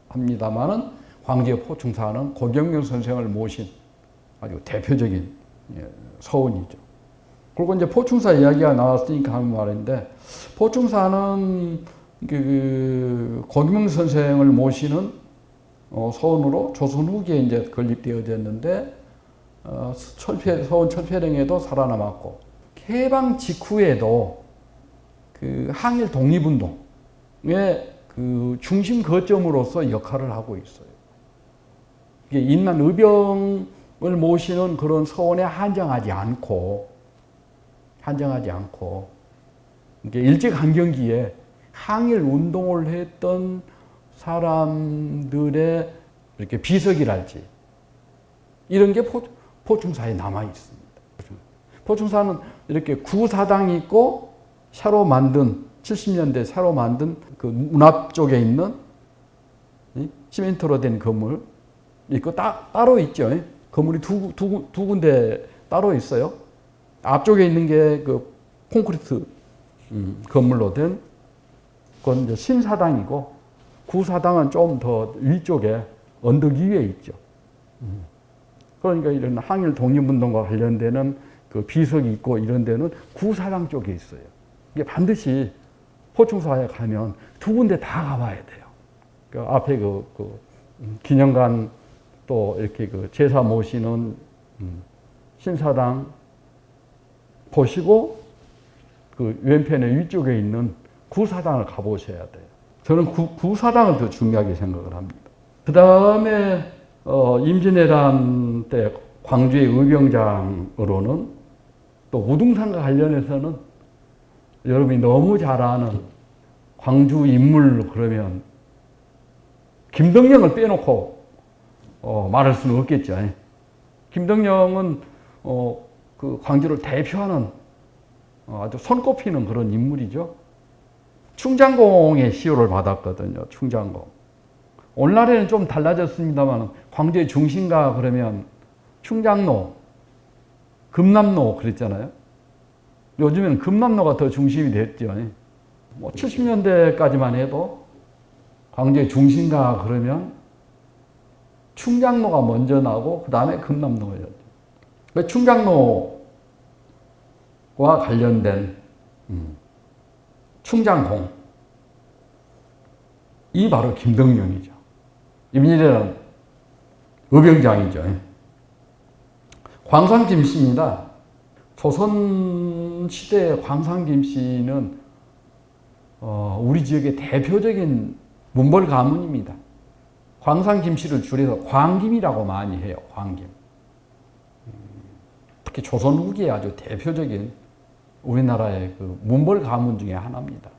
합니다만은 광주의 포충사는 고경명 선생을 모신 아주 대표적인 서원이죠. 그리고 이제 포충사 이야기가 나왔으니까 하는 말인데 포충사는 그 고경명 선생을 모시는 서원으로 조선 후기에 이제 건립되어졌는데 서원 철폐령에도 살아남았고 해방 직후에도 그 항일 독립운동의 그 중심 거점으로서 역할을 하고 있어요. 이게 인만 의병을 모시는 그런 서원에 한정하지 않고 이게 일제강점기에 항일 운동을 했던 사람들의 이렇게 비석이랄지 이런 게 포충사에 남아 있습니다. 포충사는 이렇게 구사당이 있고 새로 만든 70년대 새로 만든 그 문 앞쪽에 있는 시멘트로 된 건물 있고 따로 있죠. 건물이 두 군데 따로 있어요. 앞쪽에 있는 게 그 콘크리트 건물로 된 그건 이제 신사당이고 구사당은 좀 더 위쪽에 언덕 위에 있죠. 그러니까 이런 항일 독립운동과 관련되는 그 비석이 있고 이런 데는 구사당 쪽에 있어요. 이게 반드시 포충사에 가면 두 군데 다 가봐야 돼요. 그 앞에 기념관 또 이렇게 그 제사 모시는 신사당 보시고 그 왼편에 위쪽에 있는 구사당을 가보셔야 돼요. 저는 구사당을 더 중요하게 생각을 합니다. 그 다음에 임진왜란 때 광주의 의병장으로는 또 우등산과 관련해서는 여러분이 너무 잘 아는 광주 인물 그러면 김덕령을 빼놓고 말할 수는 없겠죠. 김덕령은 그 광주를 대표하는 아주 손꼽히는 그런 인물이죠. 충장공의 시호를 받았거든요. 충장공. 오늘날에는 좀 달라졌습니다만 광주의 중심가 그러면 충장로, 금남로 그랬잖아요. 요즘에는 금남로가 더 중심이 됐죠. 뭐 70년대까지만 해도 광주의 중심가 그러면 충장로가 먼저 나고 그 다음에 금남로였죠. 충장로와 관련된 충장공 이 바로 김덕령이죠. 임진왜란 의병장이죠. 광산 김씨입니다. 조선 시대의 광산 김씨는 우리 지역의 대표적인 문벌 가문입니다. 광산 김씨를 줄여서 광김이라고 많이 해요. 광김. 특히 조선 후기에 아주 대표적인 우리나라의 그 문벌 가문 중에 하나입니다.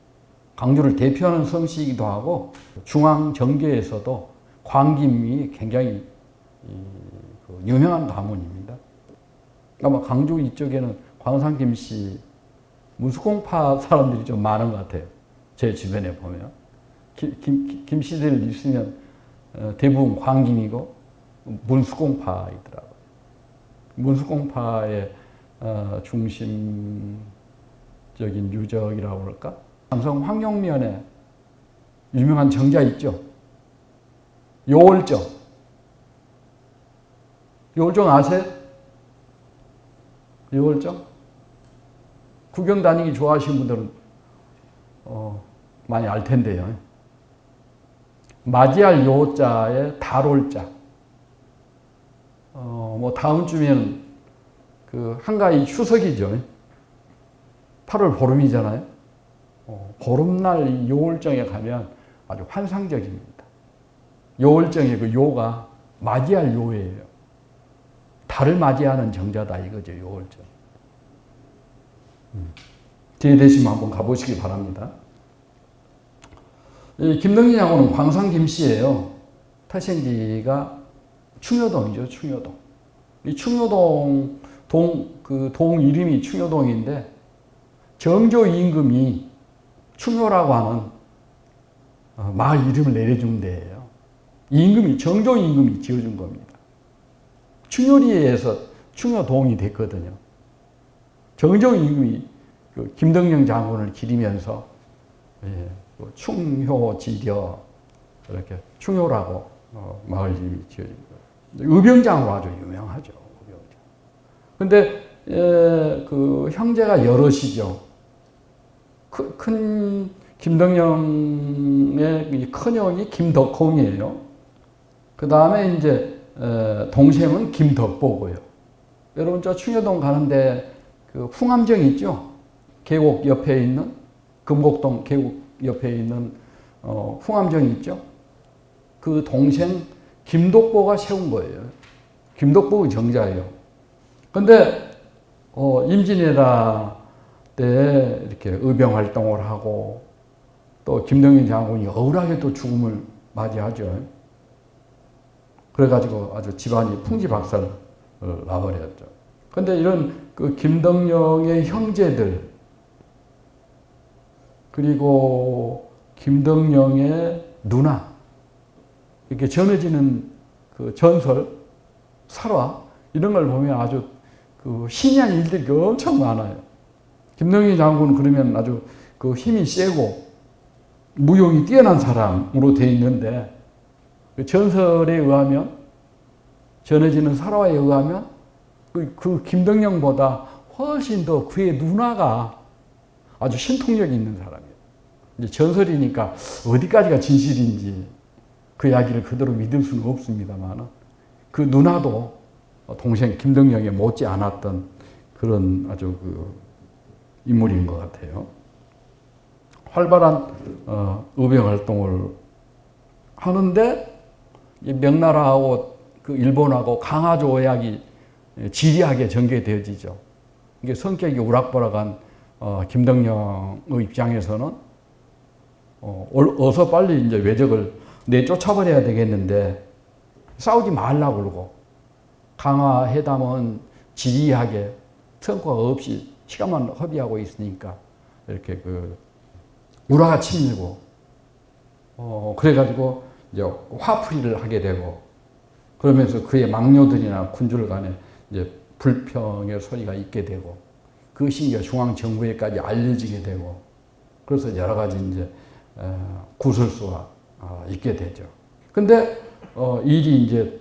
광주를 대표하는 성씨이기도 하고 중앙 정계에서도 광김이 굉장히 유명한 가문입니다. 아마 강주 이쪽에는 광산 김씨 문수공파 사람들이 좀 많은 것 같아요. 제 주변에 보면 김씨들 있으면 대부분 광김이고 문수공파이더라고요. 문수공파의 중심적인 유적이라고 할까? 삼성 황룡면에 유명한 정자 있죠. 요월정. 요월정 아세요? 요월정? 구경 다니기 좋아하시는 분들은 많이 알 텐데요. 맞이할 요자에 달올자. 뭐 다음 주면 그 한가위 추석이죠. 8월 보름이잖아요. 보름날 이 요월정에 가면 아주 환상적입니다. 요월정의 그 요가 맞이할 요예요. 달을 맞이하는 정자다 이거죠. 요월정. 기회 되시면 한번 가보시기 바랍니다. 이 김덕령하고는 광산 김씨예요. 태생지가 충효동이죠. 충효동. 이 충효동 동 이름이 충효동인데 정조 임금이 충효라고 하는 마을 이름을 내려준 데예요. 정조 임금이 지어준 겁니다. 충효리에서 충효동이 됐거든요. 정조 임금이 그 김덕령 장군을 기리면서 충효지려 이렇게 충효라고 마을 이름이 지어진 거예요. 의병장으로 아주 유명하죠. 그런데 그 형제가 여럿이죠. 큰 김덕령의 큰형이 김덕홍이에요. 그 다음에 이제 동생은 김덕보고요. 여러분 저 충효동 가는데 그 풍암정 있죠? 계곡 옆에 있는 금곡동 계곡 옆에 있는 풍암정이 있죠? 그 동생 김덕보가 세운 거예요. 김덕보의 정자예요. 근데 임진왜란 때 이렇게 의병 활동을 하고 또 김덕령 장군이 억울하게 또 죽음을 맞이하죠. 그래가지고 아주 집안이 풍지박살 나버렸죠. 근데 이런 그 김덕령의 형제들 그리고 김덕령의 누나 이렇게 전해지는 그 전설, 설화 이런 걸 보면 아주 그 신기한 일들이 엄청 많아요. 김덕령 장군은 그러면 아주 그 힘이 세고 무용이 뛰어난 사람으로 되어 있는데 그 전설에 의하면 전해지는 설화에 의하면 그 김덕령보다 훨씬 더 그의 누나가 아주 신통력이 있는 사람이에요. 이제 전설이니까 어디까지가 진실인지 그 이야기를 그대로 믿을 수는 없습니다만 그 누나도 동생 김덕령에 못지 않았던 그런 아주 그 인물인 것 같아요. 활발한 의병 활동을 하는데 명나라하고 그 일본하고 강화조 조약이 지리하게 전개되어지죠. 이게 성격이 우락부락한 김덕령의 입장에서는 어서 빨리 이제 왜적을 내쫓아버려야 되겠는데 싸우지 말라고 그러고 강화 회담은 지리하게 성과가 없이 시간만 허비하고 있으니까 이렇게 그 우라가 치밀고 그래가지고 이제 화풀이를 하게 되고 그러면서 그의 막료들이나 군주들 간에 이제 불평의 소리가 있게 되고 그것이 이제 중앙 정부에까지 알려지게 되고 그래서 여러 가지 이제 구설수가 있게 되죠. 근데 일이 이제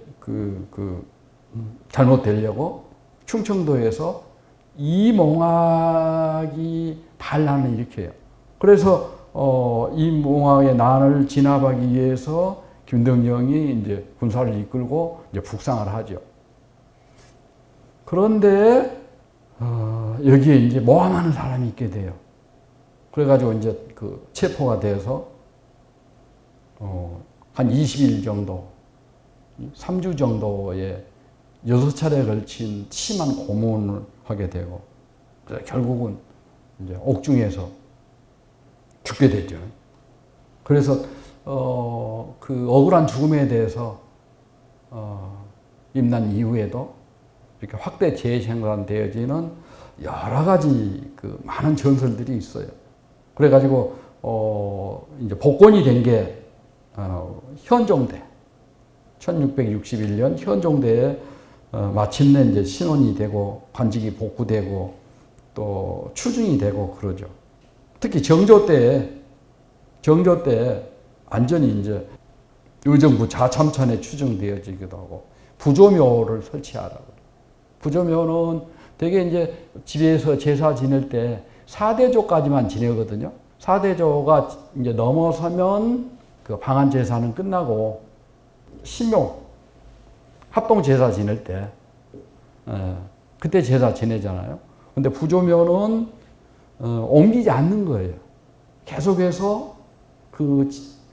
잘못되려고 충청도에서 이몽학이 반란을 일으켜요. 그래서 이몽학의 난을 진압하기 위해서 김덕령이 이제 군사를 이끌고 이제 북상을 하죠. 그런데 여기에 이제 모함하는 사람이 있게 돼요. 그래가지고 이제 그 체포가 돼서 한 20일 정도, 3주 정도의 6차례에 걸친 심한 고문을 하게 되고 결국은 이제 옥중에서 죽게 되죠. 그래서 그 억울한 죽음에 대해서 임난 이후에도 이렇게 확대 재생산되어지는 여러 가지 그 많은 전설들이 있어요. 그래가지고 이제 복권이 된 게 현종대 1661년 현종대에 마침내 이제 신원이 되고 관직이 복구되고 또 추증이 되고 그러죠. 특히 정조 때 완전히 이제 의정부 자참천에 추정되어지기도 하고 부조묘를 설치하라고. 부조묘는 되게 이제 집에서 제사 지낼 때 4대조까지만 지내거든요. 4대조가 이제 넘어서면 그 방한 제사는 끝나고 신묘 합동 제사 지낼 때 그때 제사 지내잖아요. 근데 부조묘는 옮기지 않는 거예요. 계속해서 그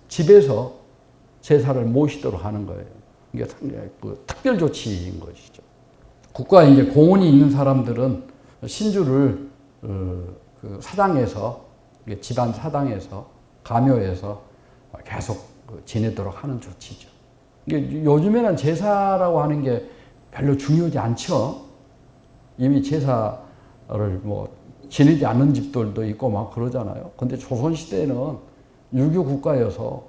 집에서 제사를 모시도록 하는 거예요. 이게 상당히 그 특별 조치인 것이죠. 국가에 이제 공헌이 있는 사람들은 신주를 그 사당에서 집안 사당에서 가묘에서 계속 지내도록 하는 조치죠. 이게 요즘에는 제사라고 하는 게 별로 중요하지 않죠. 이미 제사를 뭐 지내지 않는 집들도 있고 막 그러잖아요. 근데 조선시대에는 유교 국가여서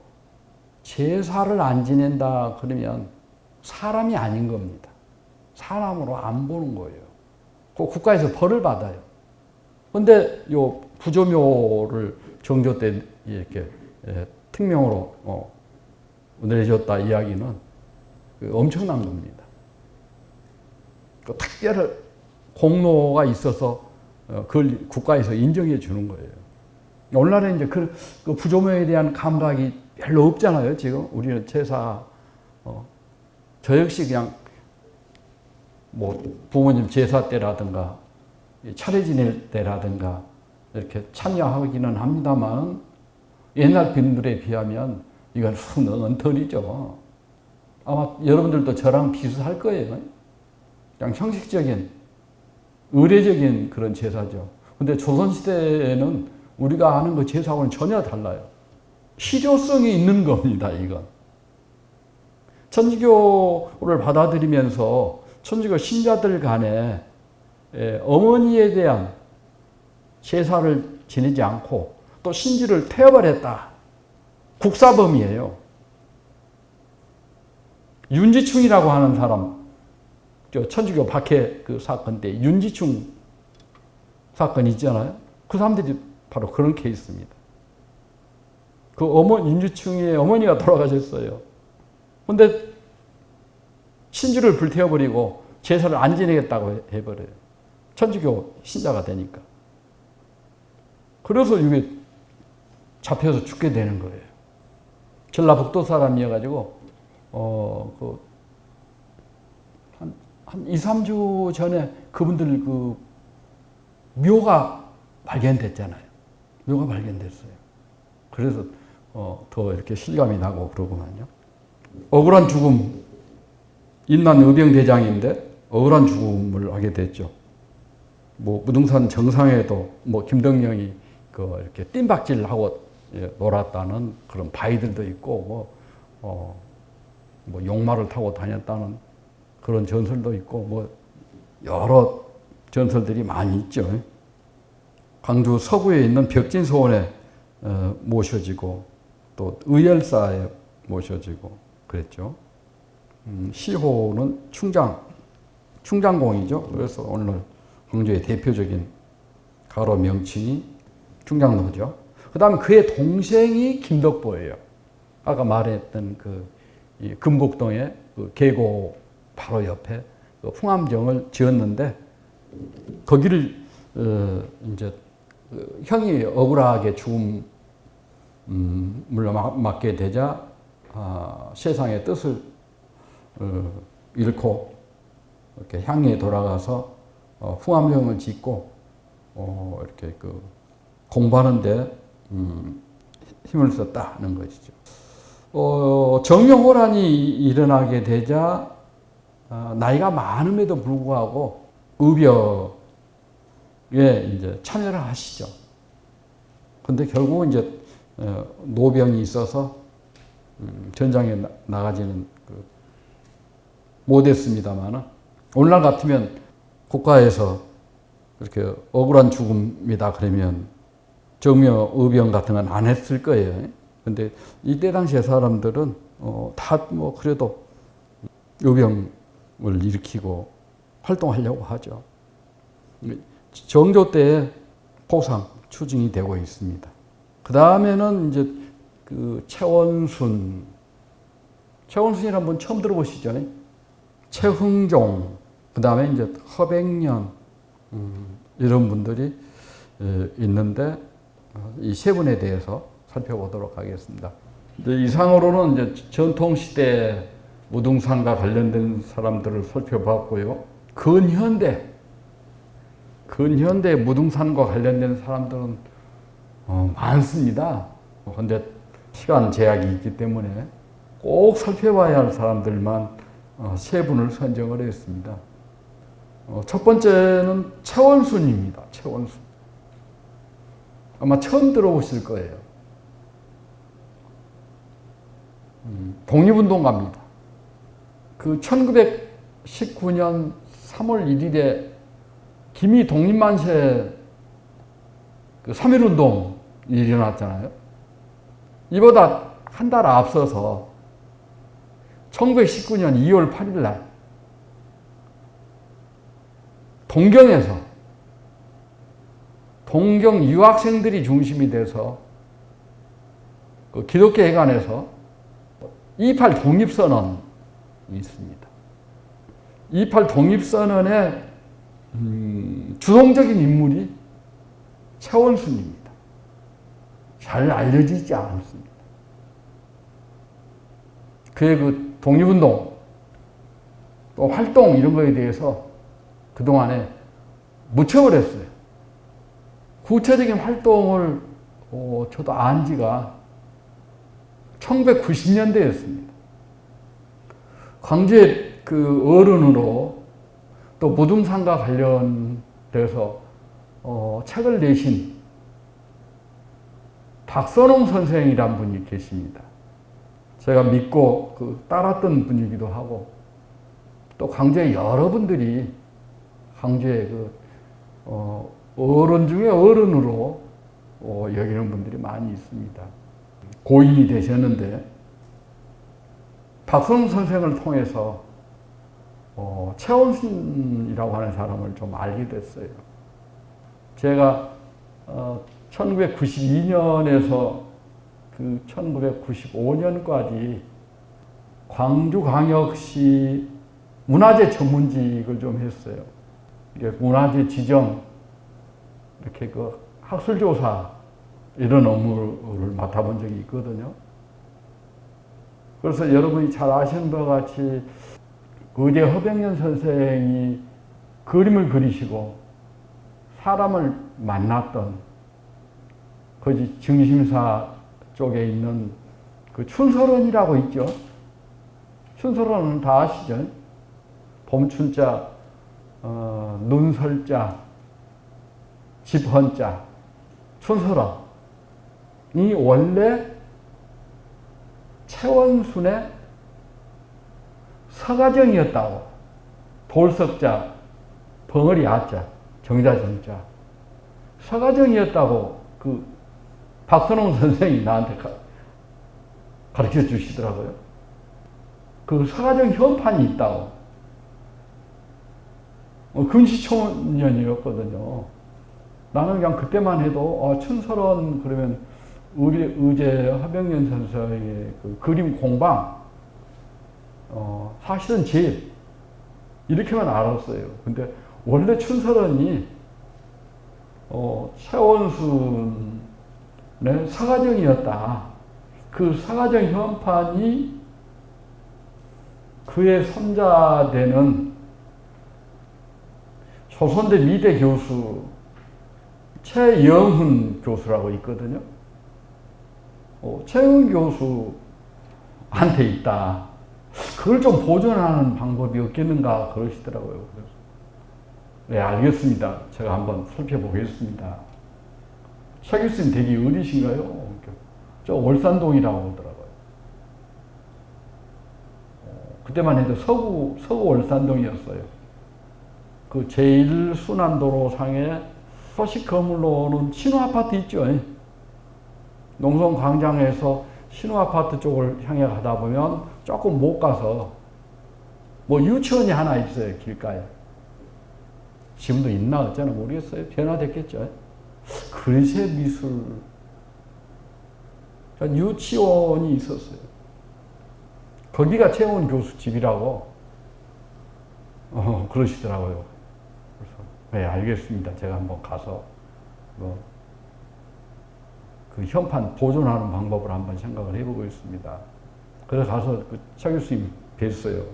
제사를 안 지낸다 그러면 사람이 아닌 겁니다. 사람으로 안 보는 거예요. 그 국가에서 벌을 받아요. 근데 요 부조묘를 정조 때 이렇게 특명으로 내줬다 이야기는 엄청난 겁니다. 그 특별한 공로가 있어서 그걸 국가에서 인정해 주는 거예요. 오늘날에 이제 그 부조묘에 대한 감각이 별로 없잖아요. 지금 우리는 제사 저 역시 그냥 뭐 부모님 제사 때라든가 차례 지낼 때라든가 이렇게 참여하기는 합니다만 옛날 분들에 비하면 이건 순언터리죠. 아마 여러분들도 저랑 비슷할 거예요. 그냥 형식적인 의례적인 그런 제사죠. 근데 조선시대에는 우리가 아는 그 제사하고는 전혀 달라요. 실효성이 있는 겁니다, 이건. 천주교를 받아들이면서 천주교 신자들 간에 어머니에 대한 제사를 지내지 않고 또 신지를 태워버렸다. 국사범이에요. 윤지충이라고 하는 사람, 천주교 박해 그 사건 때 윤지충 사건 있잖아요. 그 사람들이 바로 그런 케이스입니다. 그 윤지충의 어머니가 돌아가셨어요. 근데 신주를 불태워버리고 제사를 안 지내겠다고 해버려요. 천주교 신자가 되니까. 그래서 이게 잡혀서 죽게 되는 거예요. 전라북도 사람이어가지고, 한 2, 3주 전에 그분들 그 묘가 발견됐잖아요. 묘가 발견됐어요. 그래서 더 이렇게 실감이 나고 그러구만요. 억울한 죽음, 인만 의병대장인데 억울한 죽음을 하게 됐죠. 뭐 무등산 정상에도 뭐 김덕령이 그 이렇게 뜀박질하고 놀았다는 그런 바위들도 있고 뭐 용마를 타고 다녔다는 그런 전설도 있고 뭐 여러 전설들이 많이 있죠. 광주 서구에 있는 벽진소원에 모셔지고 또 의열사에 모셔지고 그랬죠. 시호는 충장공이죠. 그래서 오늘 광주의 대표적인 가로 명칭이 충장로죠. 그 다음에 그의 동생이 김덕보예요. 아까 말했던 이 금곡동에 그 계곡 바로 옆에 그 풍암정을 지었는데 거기를 이제 형이 억울하게 죽음을 맞게 되자 세상의 뜻을 잃고 이렇게 향리에 돌아가서 풍암정을 짓고 이렇게 그 공부하는데 힘을 썼다는 것이죠. 정명호란이 일어나게 되자 나이가 많음에도 불구하고 의벽에 이제 참여를 하시죠. 근데 결국은 이제 노병이 있어서 전장에 나가지는 못했습니다만은 오늘날 같으면 국가에서 그렇게 억울한 죽음이다 그러면 정묘 의병 같은 건 안 했을 거예요. 근데 이때 당시에 사람들은 다 뭐 그래도 의병을 일으키고 활동하려고 하죠. 정조 때 포상 추징이 되고 있습니다. 그 다음에는 이제 그 최원순이라는 분 처음 들어보시죠? 최흥종, 그 다음에 이제 허백년, 이런 분들이 있는데 이 세 분에 대해서 살펴보도록 하겠습니다. 이상으로는 이제 전통시대 무등산과 관련된 사람들을 살펴봤고요. 근현대 무등산과 관련된 사람들은 많습니다. 그런데 시간 제약이 있기 때문에 꼭 살펴봐야 할 사람들만 세 분을 선정을 했습니다. 첫 번째는 최원순입니다. 최원순. 아마 처음 들어보실 거예요. 독립운동가입니다. 그 1919년 3월 1일에 김이 독립만세 그 3.1운동이 일어났잖아요. 이보다 한 달 앞서서 1919년 2월 8일 날 동경에서 동경 유학생들이 중심이 돼서 그 기독교 회관에서 2.28 독립선언이 있습니다. 2.28 독립선언의 주동적인 인물이 최원순입니다. 잘 알려지지 않습니다. 그의 그 독립운동 또 활동 이런 거에 대해서 그동안에 묻혀버렸어요. 구체적인 활동을 저도 안 지가 1990년대였습니다. 광주의 그 어른으로 또 무등산과 관련돼서 책을 내신 박선홍 선생이란 분이 계십니다. 제가 믿고 따랐던 분이기도 하고, 또 광주에 여러분들이 광주의 어른 중에 어른으로 여기는 분들이 많이 있습니다. 고인이 되셨는데 박선홍 선생을 통해서 최원순이라고 하는 사람을 좀 알게 됐어요. 제가 1992년에서 1995년까지 광주광역시 문화재 전문직을 좀 했어요. 이게 문화재 지정, 이렇게 학술조사 이런 업무를 맡아본 적이 있거든요. 그래서 여러분이 잘 아시는 바와 같이 의대 허병년 선생이 그림을 그리시고 사람을 만났던 거기 증심사 쪽에 있는 그 춘설원이라고 있죠. 춘설원은 다 아시죠? 봄춘자, 눈설자, 집헌자, 춘설원이 원래 최원순의 서가정이었다고. 돌석자, 벙어리 아자, 정자정자. 서가정이었다고 박선홍 선생이 나한테 가르쳐 주시더라고요. 그 서가정 현판이 있다고. 금시초년이었거든요. 나는 그냥 그때만 해도 춘설원 그러면 의제 허병년 선생의 그림 공방, 사실은 집 이렇게만 알았어요. 근데 원래 춘설원이 최원순의 서가정이었다. 그 서가정 현판이 그의 손자되는 조선대 미대 교수 최영훈 교수라고 있거든요. 최영훈 교수한테 있다. 그걸 좀 보존하는 방법이 없겠는가 그러시더라고요. 그래서 네, 알겠습니다. 제가 한번 살펴보겠습니다. 최 교수님 댁이 어디신가요? 저 월산동이라고 하더라고요. 그때만 해도 서구 월산동이었어요. 그 제1순환도로상에 서식 건물로는 신호아파트 있죠. 농성광장에서 신호아파트 쪽을 향해 가다 보면 조금 못 가서 유치원이 하나 있어요. 길가에. 지금도 있나 어쩌나 모르겠어요. 변화됐겠죠. 그릇의 미술. 유치원이 있었어요. 거기가 최원 교수 집이라고 그러시더라고요. 그래서 네, 알겠습니다. 제가 한번 가서 그 현판 보존하는 방법을 한번 생각을 해보고 있습니다. 그래서 가서 최 교수님 뵀어요.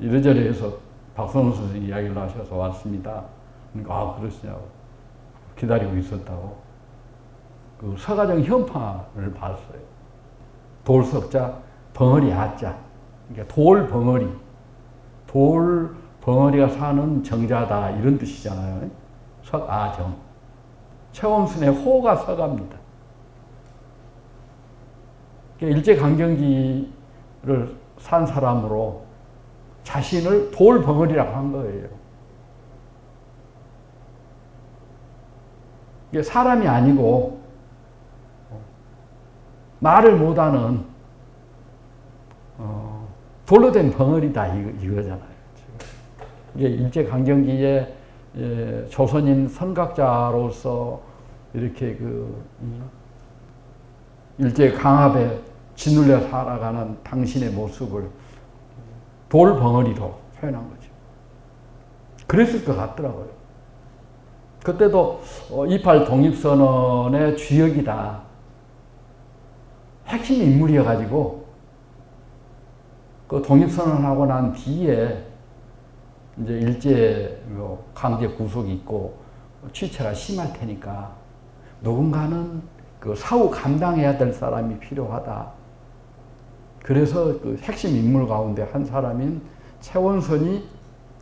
이래저래 해서 박선홍 선생님 이야기를 하셔서 왔습니다. 그러니까 그러시냐고 기다리고 있었다고. 그 서가정 현판을 봤어요. 돌석자, 벙어리 아자. 그러니까 돌 벙어리가 사는 정자다 이런 뜻이잖아요. 석아정. 최원순의 호가 서가입니다. 일제강점기를 산 사람으로 자신을 돌 벙어리라고 한 거예요. 이게 사람이 아니고 말을 못하는 돌로 된 벙어리다 이거잖아요. 이게 일제강점기에 조선인 선각자로서 이렇게 일제 강압에 짓눌려 살아가는 당신의 모습을 돌 벙어리로 표현한 거죠. 그랬을 것 같더라고요. 그때도 28 독립선언의 주역이다. 핵심 인물이어가지고 그 독립선언하고 난 뒤에 이제 일제 강제 구속이 있고 취체가 심할 테니까 누군가는 그 사후 감당해야 될 사람이 필요하다. 그래서 그 핵심 인물 가운데 한 사람인 최원선이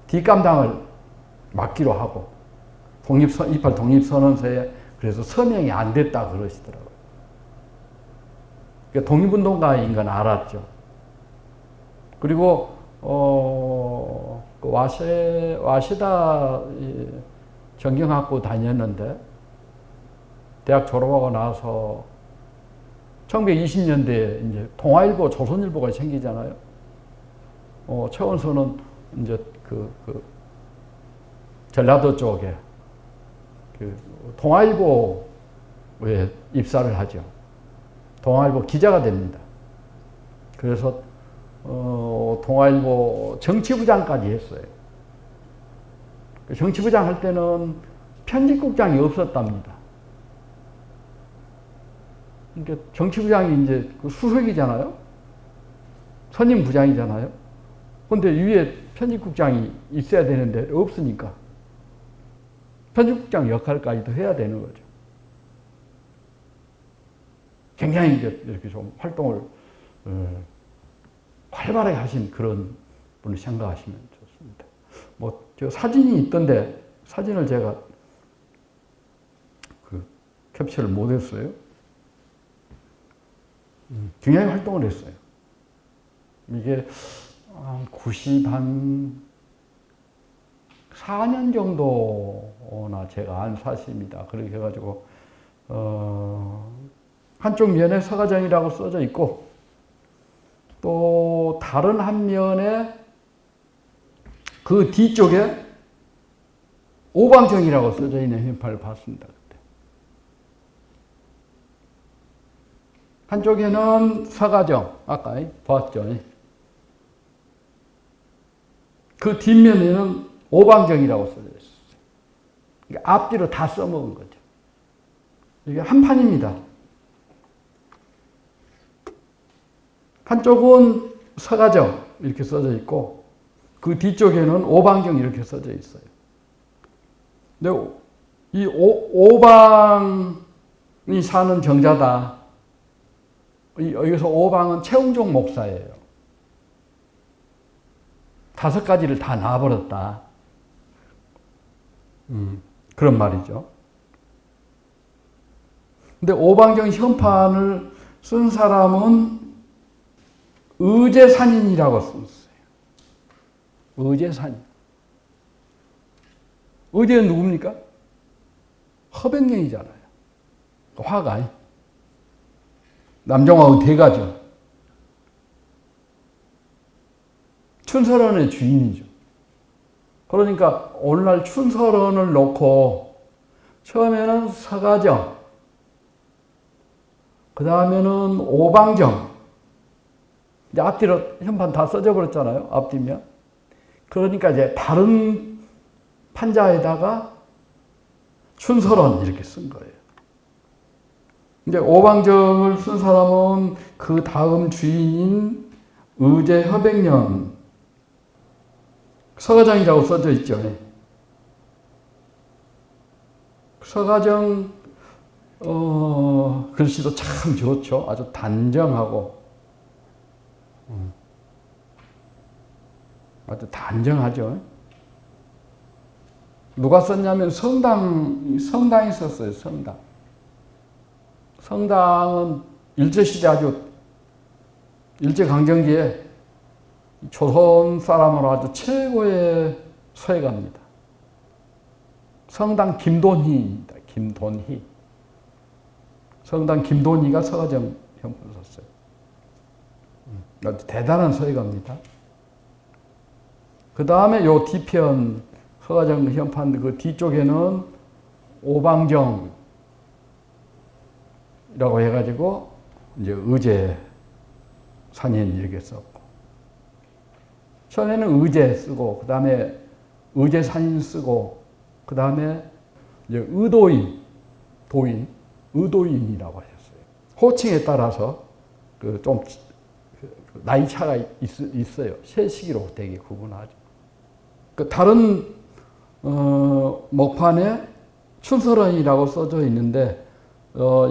뒷감당을 맡기로 하고 이팔 독립선언서에 그래서 서명이 안 됐다 그러시더라고요. 그러니까 독립운동가인 건 알았죠. 그리고 그 와시다 전경학부 다녔는데 대학 졸업하고 나서 1920년대에 이제 동아일보, 조선일보가 생기잖아요. 최원선은 이제 전라도 쪽에 동아일보에 입사를 하죠. 동아일보 기자가 됩니다. 그래서 동아일보 정치부장까지 했어요. 정치부장 할 때는 편집국장이 없었답니다. 그러니까 정치부장이 이제 수석이잖아요. 선임부장이잖아요. 근데 위에 편집국장이 있어야 되는데 없으니까 편집국장 역할까지도 해야 되는 거죠. 굉장히 이렇게 좀 활동을 활발하게 하신 그런 분을 생각하시면 좋습니다. 저 사진이 있던데 사진을 제가 캡처를 못했어요. 굉장히 활동을 했어요. 이게 94년 정도나 제가 안 사실입니다. 그렇게 해가지고 한쪽 면에 서가정이라고 써져 있고 또 다른 한 면에 그 뒤쪽에 오방정이라고 써져 있는 현판을 봤습니다. 그때. 한쪽에는 서가정, 아까 봤죠. 그 뒷면에는 오방정이라고 써져 있었어요. 그러니까 앞뒤로 다 써먹은 거죠. 이게 한 판입니다. 한쪽은 서가정 이렇게 써져 있고 그 뒤쪽에는 오방정 이렇게 써져 있어요. 근데 이 오방이 사는 정자다. 여기서 오방은 최웅종 목사예요. 5가지를 다 놔버렸다. 그런 말이죠. 근데 오방정 현판을 쓴 사람은 의제산인이라고 썼어요. 의제산인. 의제는 누굽니까? 허백령이잖아요. 화가. 남종하고 대가죠. 춘설원의 주인이죠. 그러니까 오늘날 춘설원을 놓고 처음에는 서가정, 그 다음에는 오방정, 이제 앞뒤로 현판 다 써져 버렸잖아요. 앞뒤면. 그러니까 이제 다른 판자에다가 춘설원 이렇게 쓴 거예요. 이제 오방정을 쓴 사람은 그 다음 주인인 의제허백령, 서가정이라고 써져 있죠. 서가정 글씨도 참 좋죠. 아주 단정하고 아주 단정하죠. 누가 썼냐면 성당이 썼어요. 성당은 일제시대 아주 일제강점기에 조선 사람으로 아주 최고의 서예가입니다. 성당 김돈희입니다. 김돈희. 성당 김돈희가 서가정 현판을 썼어요. 아주 대단한 서예가입니다. 그 다음에 요 뒤편 서가정 현판 그 뒤쪽에는 오방정이라고 해가지고 이제 의제 산인 이렇게 썼고 처음에는 의제 쓰고 그 다음에 의제 산인 쓰고 그 다음에 이제 의도인이라고 하셨어요. 호칭에 따라서 좀 나이 차가 있어요. 세 시기로 되게 구분하죠. 그 다른 목판에 춘설원이라고 써져 있는데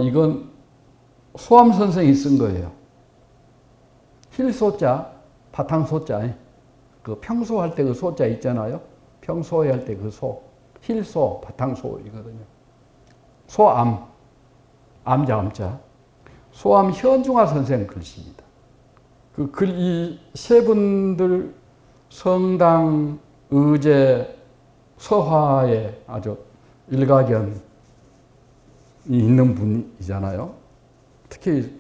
이건 소암 선생이 쓴 거예요. 힐소자, 바탕소자. 그 평소 할 때 그 소자 있잖아요. 평소에 할 때 그 소. 힐소, 바탕소이거든요. 소암, 암자, 암자. 소암 현중화 선생 글씨입니다. 그 글, 이 세 분들 성당, 의제, 서화에 아주 일가견이 있는 분이잖아요. 특히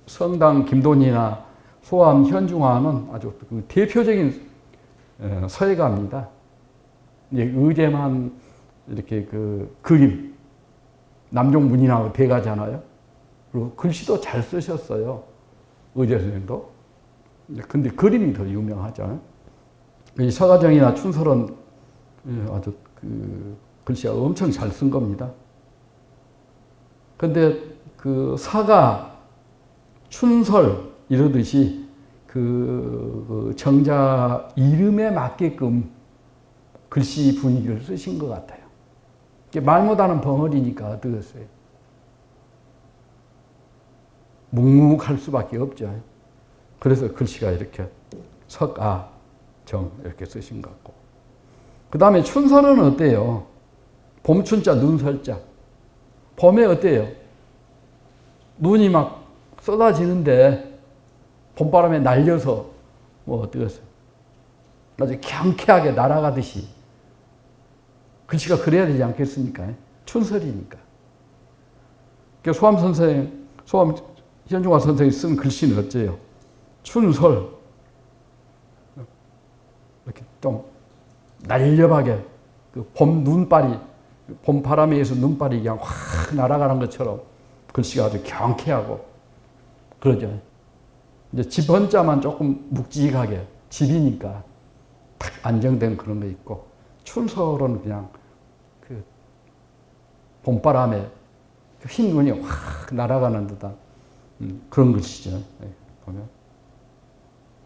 성당 김돈이나 소암 현중화는 아주 그 대표적인 서예가입니다. 의제만 이렇게 그 그림, 남종 문인하고 대가잖아요. 그리고 글씨도 잘 쓰셨어요. 의제 선생도. 근데 그림이 더 유명하죠. 이 서가정이나 춘설은 아주 그 글씨가 엄청 잘 쓴 겁니다. 근데 그 서가, 춘설 이러듯이 그 정자 이름에 맞게끔 글씨 분위기를 쓰신 것 같아요. 말 못하는 벙어리니까 어떠겠어요? 묵묵할 수밖에 없죠. 그래서 글씨가 이렇게 석아, 정 이렇게 쓰신 것 같고. 그 다음에 춘설은 어때요? 봄춘자, 눈설자. 봄에 어때요? 눈이 막 쏟아지는데 봄바람에 날려서 뭐 어떠겠어요? 아주 경쾌하게 날아가듯이 글씨가 그래야 되지 않겠습니까? 춘설이니까. 소암 선생, 소암 현중화 선생이 쓴 글씨는 어째요? 춘설. 이렇게 좀 날렵하게 그 봄 눈발이, 봄 바람에 의해서 눈발이 그냥 확 날아가는 것처럼 글씨가 아주 경쾌하고 그러죠. 이제 집헌자만 조금 묵직하게, 집이니까 탁 안정된 그런 거 있고, 춘설은 그냥 그 봄바람에 흰 눈이 확 날아가는 듯한 그런 글씨죠. 보면.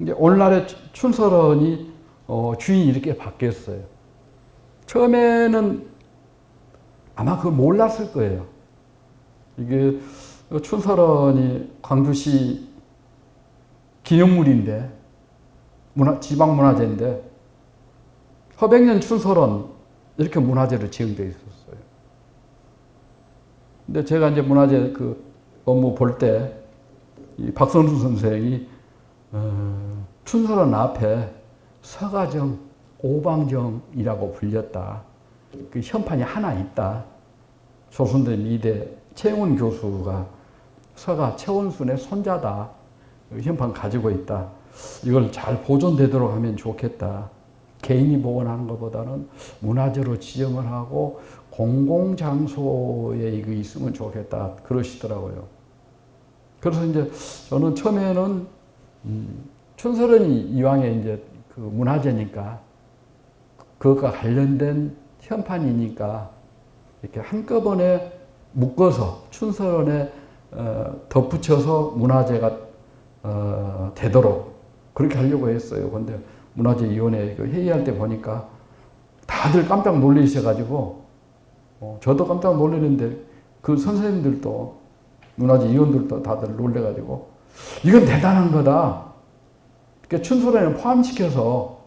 이제 오늘날의 춘설원이 주인이 이렇게 바뀌었어요. 처음에는 아마 그걸 몰랐을 거예요. 이게 춘설원이 광주시 기념물인데, 지방문화재인데, 서백년 춘설원 이렇게 문화재로 지정되어 있었어요. 근데 제가 이제 문화재 그 업무 볼 때, 이 박선수 선생이 춘설원 앞에 서가정, 오방정이라고 불렸다. 그 현판이 하나 있다. 조선대 미대 최영훈 교수가 서가 최원순의 손자다. 현판 가지고 있다. 이걸 잘 보존되도록 하면 좋겠다. 개인이 복원하는 것보다는 문화재로 지정을 하고 공공장소에 이거 있으면 좋겠다. 그러시더라고요. 그래서 이제 저는 처음에는 춘설원이 이왕에 이제 그 문화재니까 그것과 관련된 현판이니까 이렇게 한꺼번에 묶어서 춘설원에 덧붙여서 문화재가 되도록 그렇게 하려고 했어요. 근데 문화재위원회 회의할 때 보니까 다들 깜짝 놀라셔가지고 저도 깜짝 놀랐는데 그 선생님들도 문화재위원들도 다들 놀래가지고 이건 대단한 거다. 그러니까 춘설원에 포함시켜서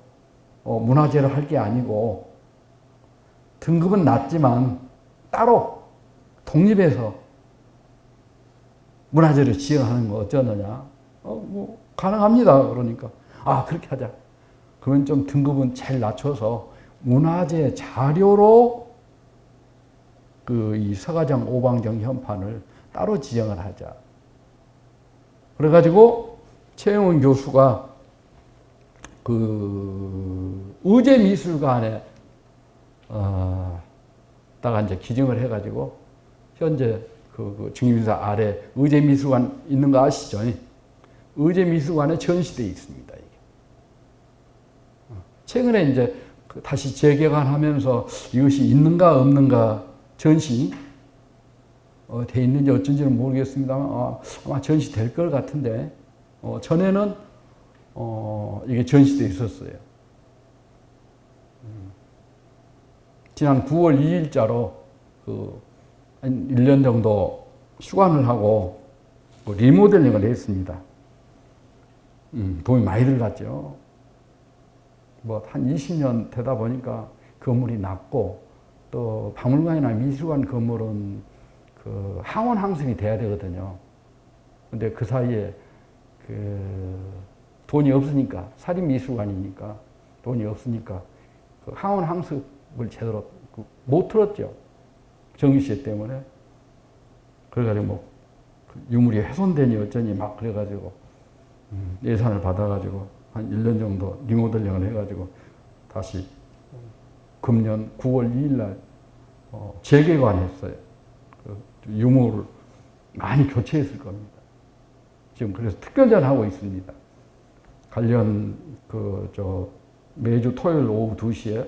문화재를 할 게 아니고 등급은 낮지만 따로 독립해서 문화재를 지정하는 거 어쩌느냐. 뭐 가능합니다. 그러니까 그렇게 하자. 그러면 좀 등급은 제일 낮춰서 문화재 자료로 그 이 서가정 오방정 현판을 따로 지정을 하자. 그래가지고 최영훈 교수가 그 의제미술관에 다가 이제 기증을 해가지고 현재 그 증임사 아래 의제미술관 있는 거 아시죠? 의제미술관에 전시되어 있습니다. 이게. 최근에 이제 다시 재개관하면서 이것이 있는가 없는가 전시 돼 있는지 어쩐지는 모르겠습니다만 아마 전시될 것 같은데 전에는 이게 전시되어 있었어요. 지난 9월 2일자로 한 1년 정도 휴관을 하고 리모델링을 했습니다. 돈이 많이 들어갔죠. 한 20년 되다 보니까 건물이 낮고 또 박물관이나 미술관 건물은 그 항원 항습이 돼야 되거든요. 근데 그 사이에 돈이 없으니까, 사립미술관이니까 돈이 없으니까 그 항원 항습을 제대로 못 틀었죠. 정유시 때문에. 그래가지고 유물이 훼손되니 어쩌니 막 그래가지고 예산을 받아가지고 한 1년 정도 리모델링을 해가지고 다시 금년 9월 2일 날 재개관했어요. 유물을 많이 교체했을 겁니다. 지금 그래서 특별전 하고 있습니다. 관련 매주 토요일 오후 2시에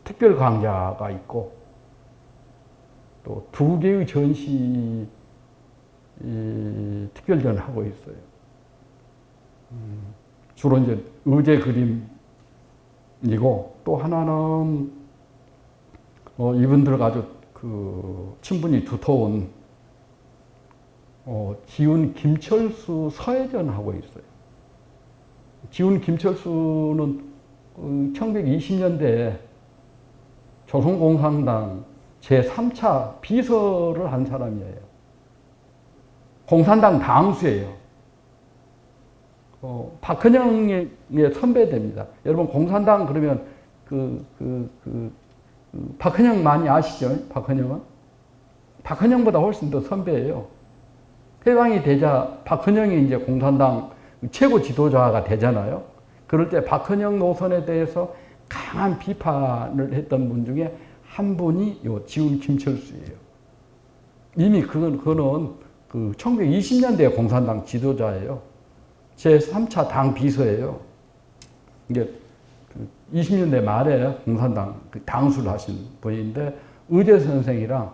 특별 강좌가 있고 또 2개의 전시 특별전을 하고 있어요. 주로 이제 의제 그림이고 또 하나는 이분들 아주 친분이 두터운 지훈 김철수 서예전 하고 있어요. 지훈 김철수는 1920년대에 조선공산당 제3차 비서를 한 사람이에요. 공산당 당수예요. 박헌영의 선배됩니다. 여러분 공산당 그러면 박헌영 많이 아시죠? 박헌영은? 박헌영보다 훨씬 더 선배예요. 해방이 되자 박헌영이 이제 공산당 최고 지도자가 되잖아요. 그럴 때 박헌영 노선에 대해서 강한 비판을 했던 분 중에 한 분이 지훈 김철수예요. 이미 그거는 1920년대 공산당 지도자예요. 제3차 당 비서예요. 이게 20년대 말에 공산당 당수를 하신 분인데 의제 선생이랑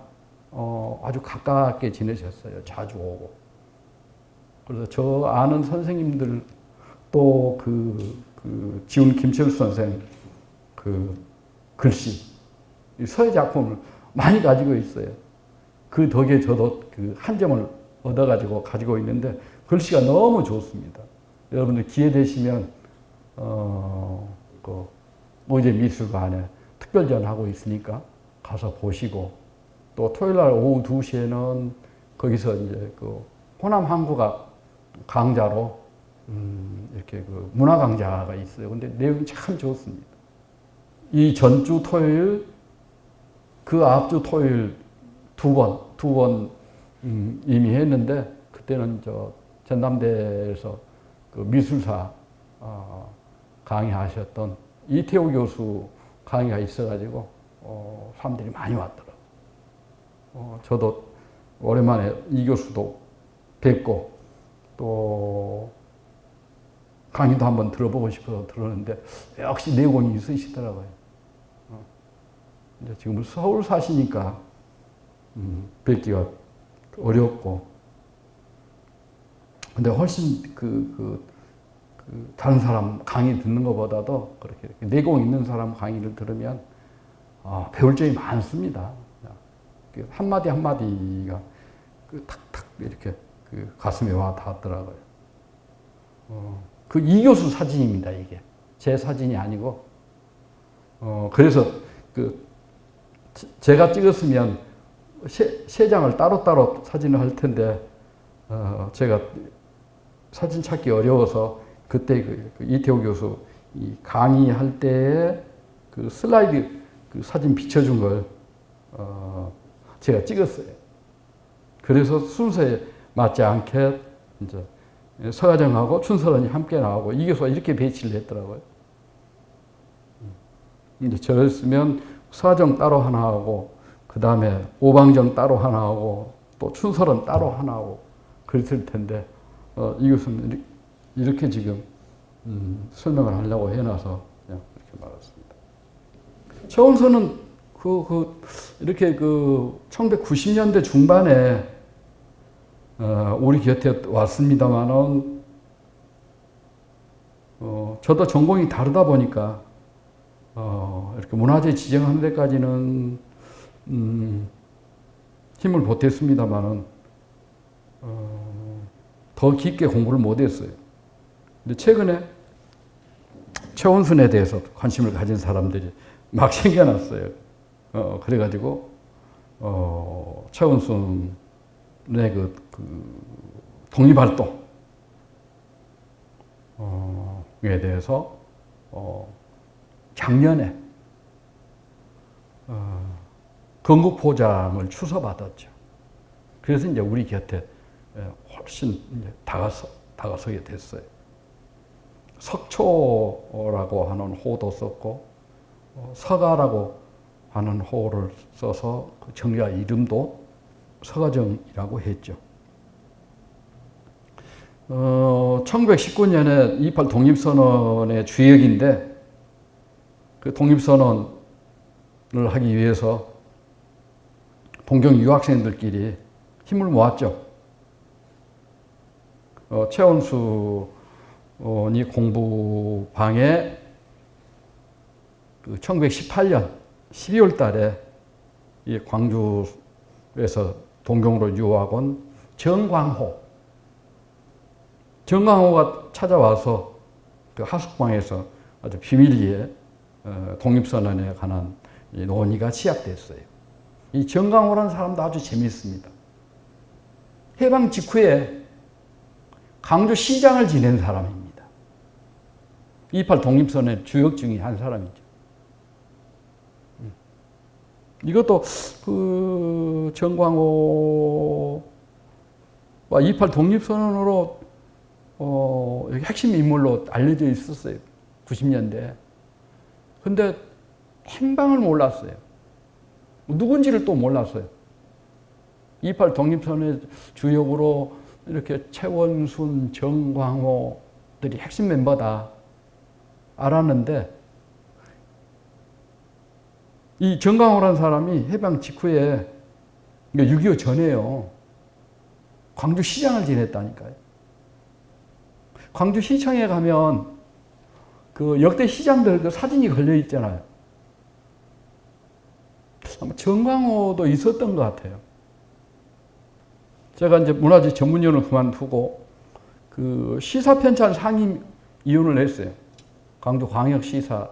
아주 가깝게 지내셨어요. 자주 오고. 그래서 저 아는 선생님들 또 지훈 김철수 선생 글씨, 서예 작품을 많이 가지고 있어요. 그 덕에 저도 한 점을 얻어가지고 가지고 있는데 글씨가 너무 좋습니다. 여러분들 기회 되시면 의제 미술관에 특별전 하고 있으니까 가서 보시고 또 토요일날 오후 2시에는 거기서 이제 호남 한국학 강좌로 이렇게 문화 강좌가 있어요. 근데 내용이 참 좋습니다. 이 전주 토요일, 그 앞주 토요일 두 번 이미 했는데 그때는 전남대에서 미술사 강의하셨던 이태호 교수 강의가 있어가지고 사람들이 많이 왔더라고요. 저도 오랜만에 이 교수도 뵙고 또 강의도 한번 들어보고 싶어서 들었는데 역시 내공이 있으시더라고요. 이제 지금 서울 사시니까 뵙기가 어렵고 근데 훨씬 다른 사람 강의 듣는 것보다도 그렇게 내공 있는 사람 강의를 들으면 배울 점이 많습니다. 한마디 한마디가 탁탁 이렇게 가슴에 와 닿더라고요. 이 교수 사진입니다, 이게. 제 사진이 아니고. 그래서 제가 찍었으면 세 장을 따로따로 사진을 할 텐데, 제가 사진 찾기 어려워서 그때 이태호 교수 강의할 때에 슬라이드 사진 비춰준 걸 제가 찍었어요. 그래서 순서에 맞지 않게 이제 서가정하고 춘설원이 함께 나오고 이 교수가 이렇게 배치를 했더라고요. 이제 저랬으면 서가정 따로 하나 하고 그 다음에 오방정 따로 하나 하고 또 춘설원 따로 하나 하고 그랬을 텐데 이 교수는 이렇게 지금 설명을 하려고 해놔서 그냥 이렇게 말했습니다. 최원선은 이렇게 1990년대 중반에 우리 곁에 왔습니다만은 저도 전공이 다르다 보니까 이렇게 문화재 지정하는 데까지는 힘을 보탰습니다만은 더 깊게 공부를 못했어요. 근데 최근에 최원순에 대해서 관심을 가진 사람들이 막 생겨났어요. 그래가지고 최원순의 그 독립활동에 대해서 작년에 건국포장을 추서받았죠. 그래서 이제 우리 곁에 훨씬 이제 다가서게 됐어요. 석초라고 하는 호도 썼고 서가라고 하는 호를 써서 그 정자 이름도 서가정이라고 했죠. 1919년에 2.28 독립선언의 주역인데 그 독립선언을 하기 위해서 동경 유학생들끼리 힘을 모았죠. 최원순이 공부방에 그 1918년 12월 달에 이 광주에서 동경으로 유학 온 정광호가 찾아와서 그 하숙방에서 아주 비밀리에 독립선언에 관한 논의가 시작됐어요. 이 정광호라는 사람도 아주 재미있습니다. 해방 직후에 광주시장을 지낸 사람입니다. 2.28 독립선언의 주역 중에 한 사람이죠. 이것도 그 정광호와 2.28 독립선언으로 핵심 인물로 알려져 있었어요. 90년대. 근데 행방을 몰랐어요. 누군지를 또 몰랐어요. 2.28 독립선언의 주역으로 이렇게 최원순, 정광호들이 핵심 멤버다 알았는데 이 정광호라는 사람이 해방 직후에 6.25 전에요. 광주시장을 지냈다니까요. 광주시청에 가면 그 역대 시장들 그 사진이 걸려 있잖아요. 아마 정광호도 있었던 것 같아요. 제가 이제 문화재 전문위원을 그만두고 그 시사편찬 상임위원을 했어요. 광주광역시사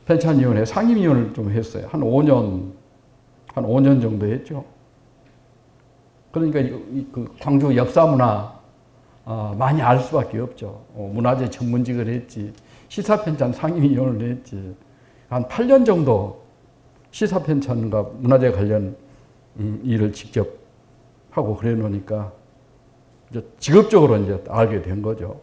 편찬위원회 상임위원을 좀 했어요. 한 5년 정도 했죠. 그러니까 그 광주 역사문화 많이 알 수밖에 없죠. 문화재 전문직을 했지, 시사편찬 상임위원을 했지, 한 8년 정도 시사편찬과 문화재 관련 일을 직접 하고 그래 놓으니까 이제 직업적으로 이제 알게 된 거죠.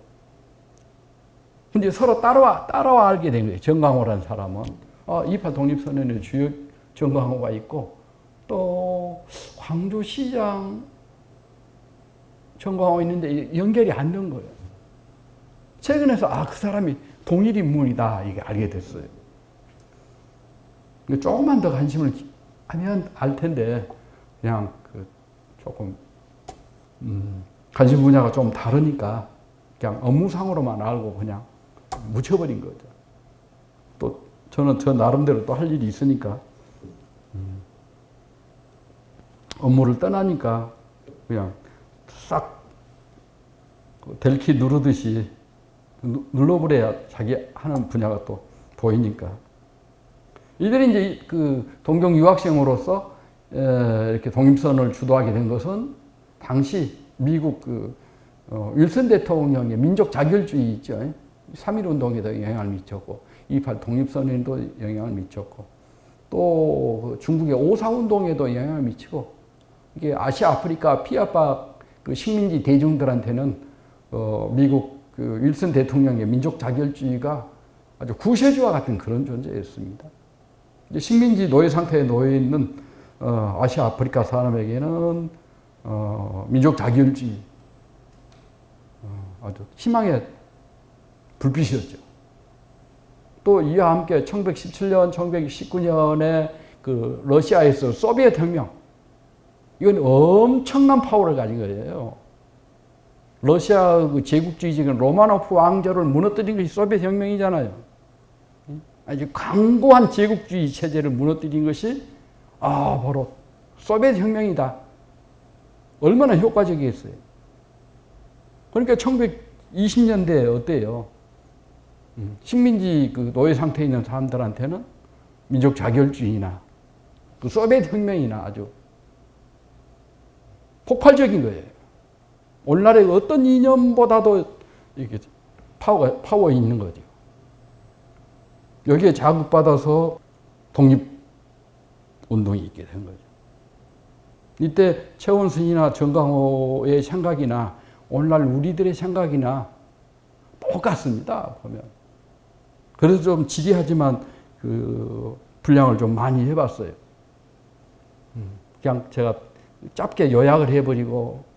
근데 서로 따라와 알게 된 거예요. 정광호라는 사람은 2.28 독립선언의 주역 정광호가 있고 또 광주시장 정광호 있는데 연결이 안 된 거예요. 최근에서 그 사람이 동일 인물이다 이게 알게 됐어요. 조금만 더 관심을 하면 알 텐데 그냥 그 조금 관심 분야가 좀 다르니까 그냥 업무상으로만 알고 그냥 묻혀버린 거죠. 또 저는 저 나름대로 또 할 일이 있으니까 업무를 떠나니까 그냥 싹 델키 누르듯이 눌러버려야 자기 하는 분야가 또 보이니까. 이들이 이제 그 동경 유학생으로서 이렇게 독립선언을 주도하게 된 것은 당시 미국 그 윌슨 대통령의 민족 자결주의 있죠. 3.1 운동에도 영향을 미쳤고 2.28 독립선언에도 영향을 미쳤고 또 중국의 5.4 운동에도 영향을 미치고 이게 아시아, 아프리카 피아파 그 식민지 대중들한테는 미국 그 윌슨 대통령의 민족 자결주의가 아주 구세주와 같은 그런 존재였습니다. 이제 식민지 노예 상태에 놓여 있는 아시아, 아프리카 사람에게는 민족 자결주의 아주 희망의 불빛이었죠. 또 이와 함께 1917년, 1919년에 그 러시아에서 소비에트 혁명, 이건 엄청난 파워를 가진 거예요. 러시아 그 제국주의적인 로마노프 왕조를 무너뜨린 것이 소비에트 혁명이잖아요. 아주 강고한 제국주의 체제를 무너뜨린 것이 바로 소비에트 혁명이다. 얼마나 효과적이겠어요. 그러니까 1920년대에 어때요? 식민지 그 노예 상태에 있는 사람들한테는 민족 자결주의나 그 소비에트 혁명이나 아주 폭발적인 거예요. 오늘날의 어떤 이념보다도 이렇게 파워 있는 거죠. 여기에 자극받아서 독립운동이 있게 된 거죠. 이때 최원순이나 정강호의 생각이나 오늘날 우리들의 생각이나 똑같습니다. 보면. 그래서 좀 지리하지만 그 분량을 좀 많이 해봤어요. 그냥 제가 짧게 요약을 해버리고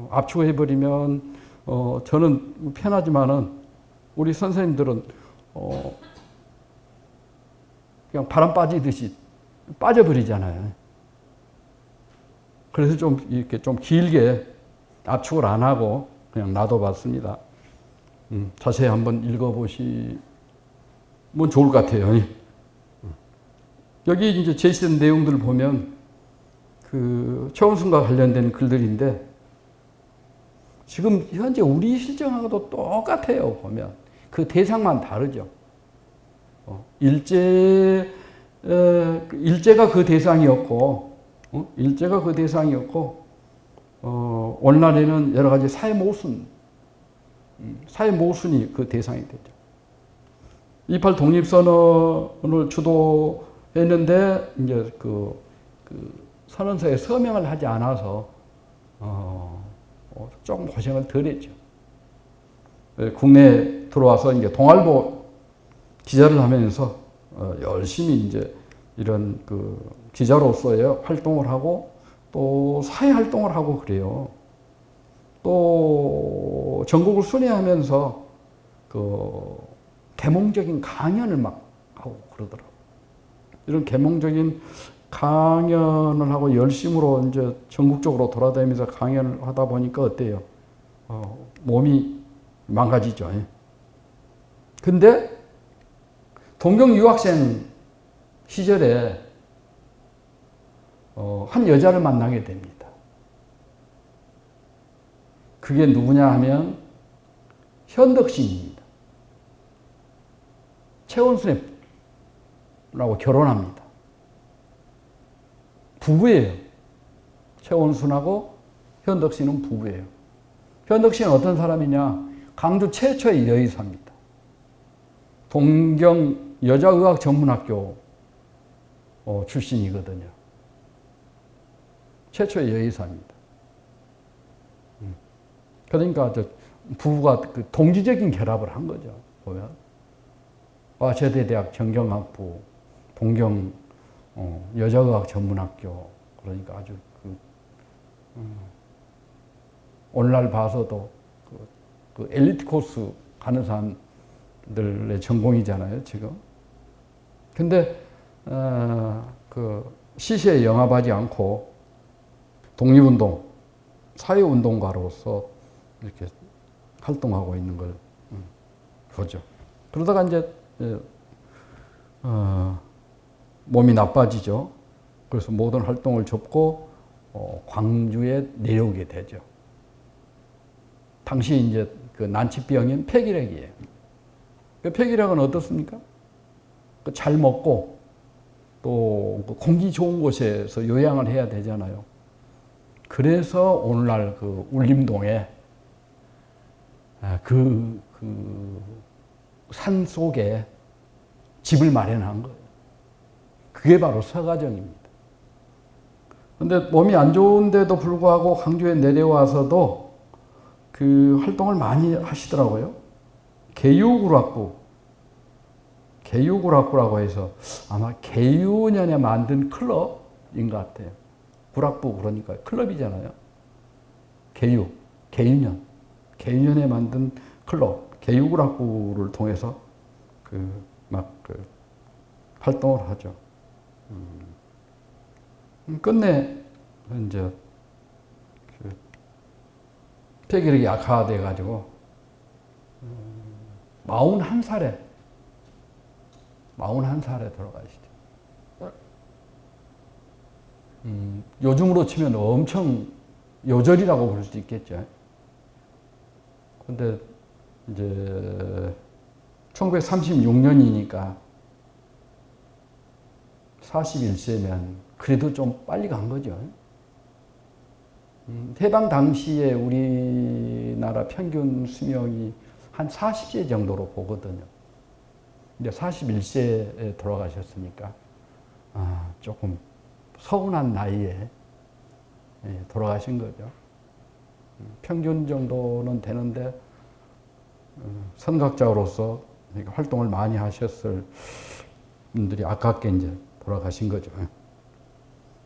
압축해버리면 저는 편하지만은 우리 선생님들은 그냥 바람 빠지듯이 빠져버리잖아요. 그래서 좀 이렇게 좀 길게 압축을 안 하고 그냥 놔둬봤습니다. 자세히 한번 읽어보시면 좋을 것 같아요. 여기 이제 제시된 내용들을 보면 그 최원순과 관련된 글들인데 지금 현재 우리 실정하고도 똑같아요. 보면 그 대상만 다르죠. 일제가 그 대상이었고, 일제가 그 대상이었고, 오늘날에는 여러 가지 사회 모순이 그 대상이 되죠. 28 독립선언을 주도했는데 이제 그 선언서에 서명을 하지 않아서 조금 고생을 덜 했죠. 국내에 들어와서 이제 동아일보 기자를 하면서 열심히 이제 이런 그 기자로서의 활동을 하고 또 사회 활동을 하고 그래요. 또 전국을 순회하면서 그 계몽적인 강연을 막 하고 그러더라고요. 이런 계몽적인 강연을 하고 열심으로 이제 전국적으로 돌아다니면서 강연을 하다 보니까 어때요? 몸이 망가지죠. 근데 동경 유학생 시절에 한 여자를 만나게 됩니다. 그게 누구냐 하면 현덕신입니다. 최원순하고 결혼합니다. 부부예요. 최원순하고 현덕신은 부부예요. 현덕신은 어떤 사람이냐? 강주 최초의 여의사입니다. 동경 여자의학전문학교 출신이거든요. 최초의 여의사입니다. 그러니까 부부가 그 동지적인 결합을 한 거죠. 보면 와세대대학 정경학부, 동경 여자의학전문학교, 그러니까 아주 오늘날 봐서도 그 엘리트 코스 가는 사람들의 전공이잖아요, 지금. 근데 그 시시에 영합하지 않고 독립운동, 사회운동가로서 이렇게 활동하고 있는 걸 보죠. 그러다가 이제 몸이 나빠지죠. 그래서 모든 활동을 접고 광주에 내려오게 되죠. 당시 이제 그 난치병인 폐기력이에요. 그 폐기력은 어떻습니까? 잘 먹고 또 공기 좋은 곳에서 요양을 해야 되잖아요. 그래서 오늘날 그 울림동에 그 산 속에 집을 마련한 거예요. 그게 바로 서가정입니다. 근데 몸이 안 좋은데도 불구하고 광주에 내려와서도 그 활동을 많이 하시더라고요. 개유구락부라고 해서 아마 개유년에 만든 클럽인 것 같아요. 구락부 그러니까 클럽이잖아요. 개유년에 만든 클럽, 개유구락부를 통해서 활동을 하죠. 끝내 이제 폐기력이 약화돼 가지고 41살에 돌아가시죠. 요즘으로 치면 엄청 요절이라고 볼 수 있겠죠. 근데 이제 1936년이니까 41세면 그래도 좀 빨리 간 거죠. 해방 당시에 우리나라 평균 수명이 한 40세 정도로 보거든요. 근데 41세에 돌아가셨으니까 조금 서운한 나이에 돌아가신 거죠. 평균 정도는 되는데 선각자로서 활동을 많이 하셨을 분들이 아깝게 이제 돌아가신 거죠.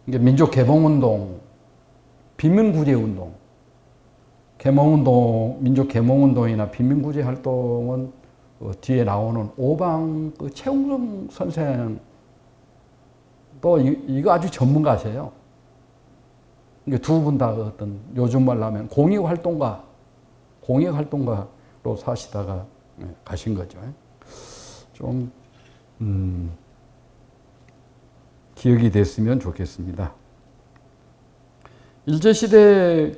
이게 민족개봉운동, 빈민구제운동, 민족개몽운동이나 빈민구제 활동은 뒤에 나오는 오방 최웅성 선생 또 이거 아주 전문가세요. 이게 두 분 다 어떤 요즘 말로 하면 공익활동가로 사시다가 가신 거죠. 좀 기억이 됐으면 좋겠습니다. 일제시대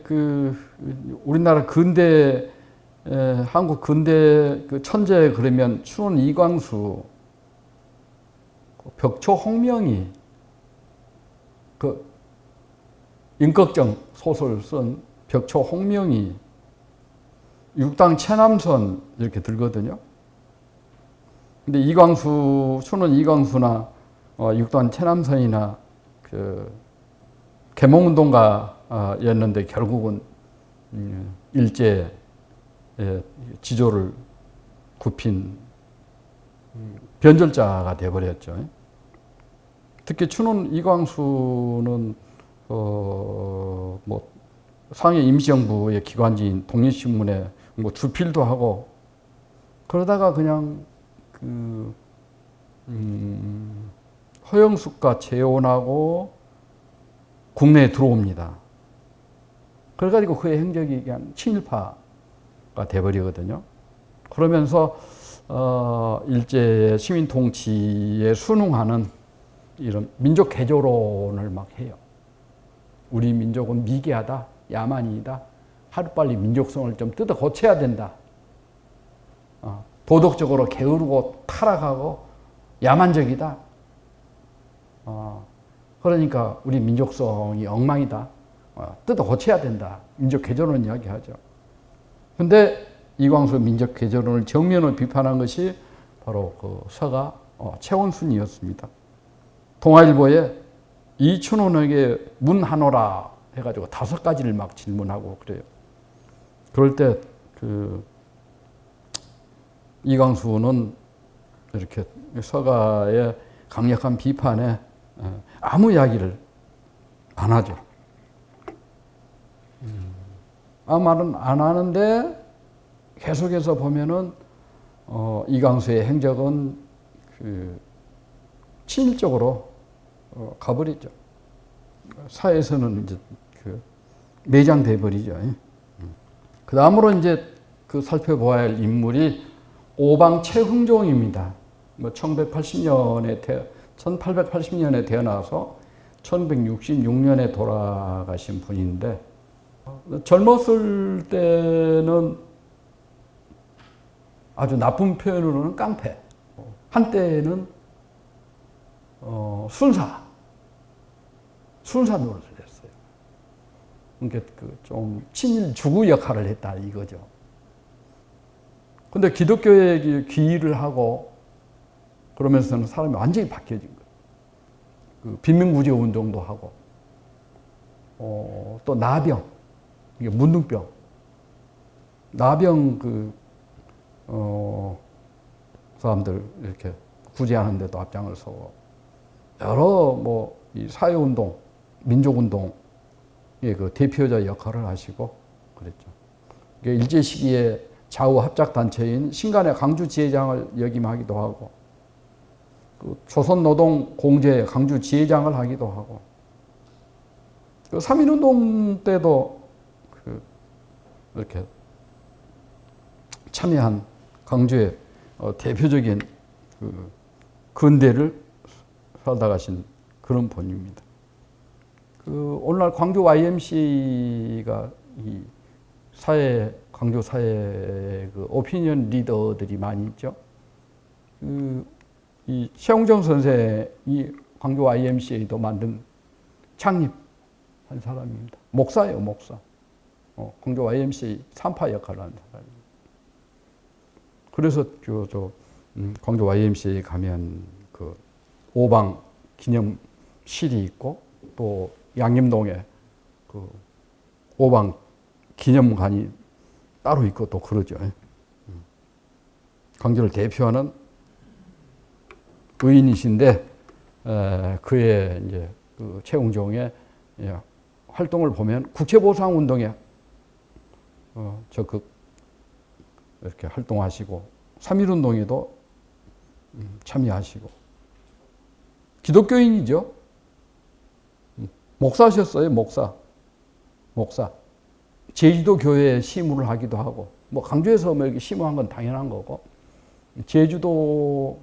우리나라 근대 한국 근대 천재 그러면 춘원 이광수, 벽초 홍명이 임꺽정 소설 쓴 벽초 홍명이, 육당 최남선 이렇게 들거든요. 근데 춘원 이광수나 육당 최남선이나 계몽운동가였는데 결국은 일제의 지조를 굽힌 변절자가 되어버렸죠. 특히 춘원 이광수는 상해 임시정부의 기관지인 독립신문에 주필도 하고 그러다가 그냥 허영숙과 재혼하고 국내에 들어옵니다. 그래가지고 그의 행적이 그냥 친일파가 돼버리거든요. 그러면서 일제의 시민 통치에 순응하는 이런 민족 개조론을 막 해요. 우리 민족은 미개하다, 야만이다. 하루빨리 민족성을 좀 뜯어 고쳐야 된다. 도덕적으로 게으르고 타락하고 야만적이다. 그러니까 우리 민족성이 엉망이다. 뜯어 고쳐야 된다. 민족 개조론 이야기하죠. 근데 이광수 민족 개조론을 정면으로 비판한 것이 바로 그 서가 최원순이었습니다. 동아일보에 이춘원에게 문하노라 해가지고 5가지를 막 질문하고 그래요. 그럴 때 이광수는 이렇게 서가의 강력한 비판에 아무 이야기를 안 하죠. 아무 말은 안 하는데 계속해서 보면은 이광수의 행적은 친일적으로 가버리죠. 사회에서는 이제 매장돼 버리죠. 그 다음으로 이제 살펴보아야 할 인물이 오방 최흥종입니다. 1880년에 태어나서 1966년에 돌아가신 분인데 젊었을 때는 아주 나쁜 표현으로는 깡패, 한때는 순사 노릇을 했어요. 그러니까 좀 친일 주구 역할을 했다 이거죠. 근데 기독교에 귀의를 하고 그러면서는 사람이 완전히 바뀌어진 거예요. 빈민구제 운동도 하고 또 나병, 이게 문둥병, 나병 사람들 이렇게 구제하는 데도 앞장을 서고 여러 이 사회운동, 민족운동의 대표자 역할을 하시고 그랬죠. 일제 시기에 좌우 합작단체인 신간의 강주 지회장을 역임하기도 하고 조선노동 공제 강주 지회장을 하기도 하고 3.1운동 때도 이렇게 참여한 광주의 대표적인 그 근대를 살다 가신 그런 분입니다. 오늘날 광주 YMCA가 이 광주 사회에 그 오피니언 리더들이 많이 있죠. 이 최홍정 선생이 광주 YMCA도 창립한 사람입니다. 목사예요, 목사. 광주 YMCA 산파 역할을 하는 사람입니다. 그래서 광주 YMCA에 가면 그 오방 기념실이 있고 또 양림동에 그 오방 기념관이 따로 있고 또 그러죠. 광주를 대표하는 의인이신데 그의 이제 그 최웅종의 활동을 보면 국채보상운동에 적극 이렇게 활동하시고 3.1운동에도 참여하시고 기독교인이죠. 목사셨어요. 목사. 제주도 교회에 시무를 하기도 하고 뭐 광주에서 뭐 이렇게 시무한 건 당연한 거고 제주도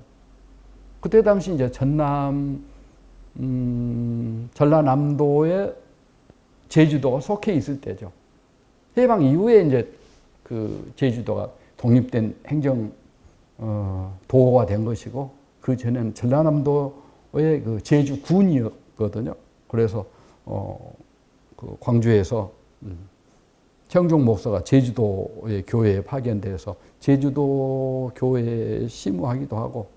그때 당시 이제 전라남도에 제주도가 속해 있을 때죠. 해방 이후에 이제 그 제주도가 독립된 행정 도가 된 것이고 그 전에는 전라남도의 그 제주군이었거든요. 그래서 그 광주에서 최홍종 목사가 제주도의 교회에 파견돼서 제주도 교회에 시무하기도 하고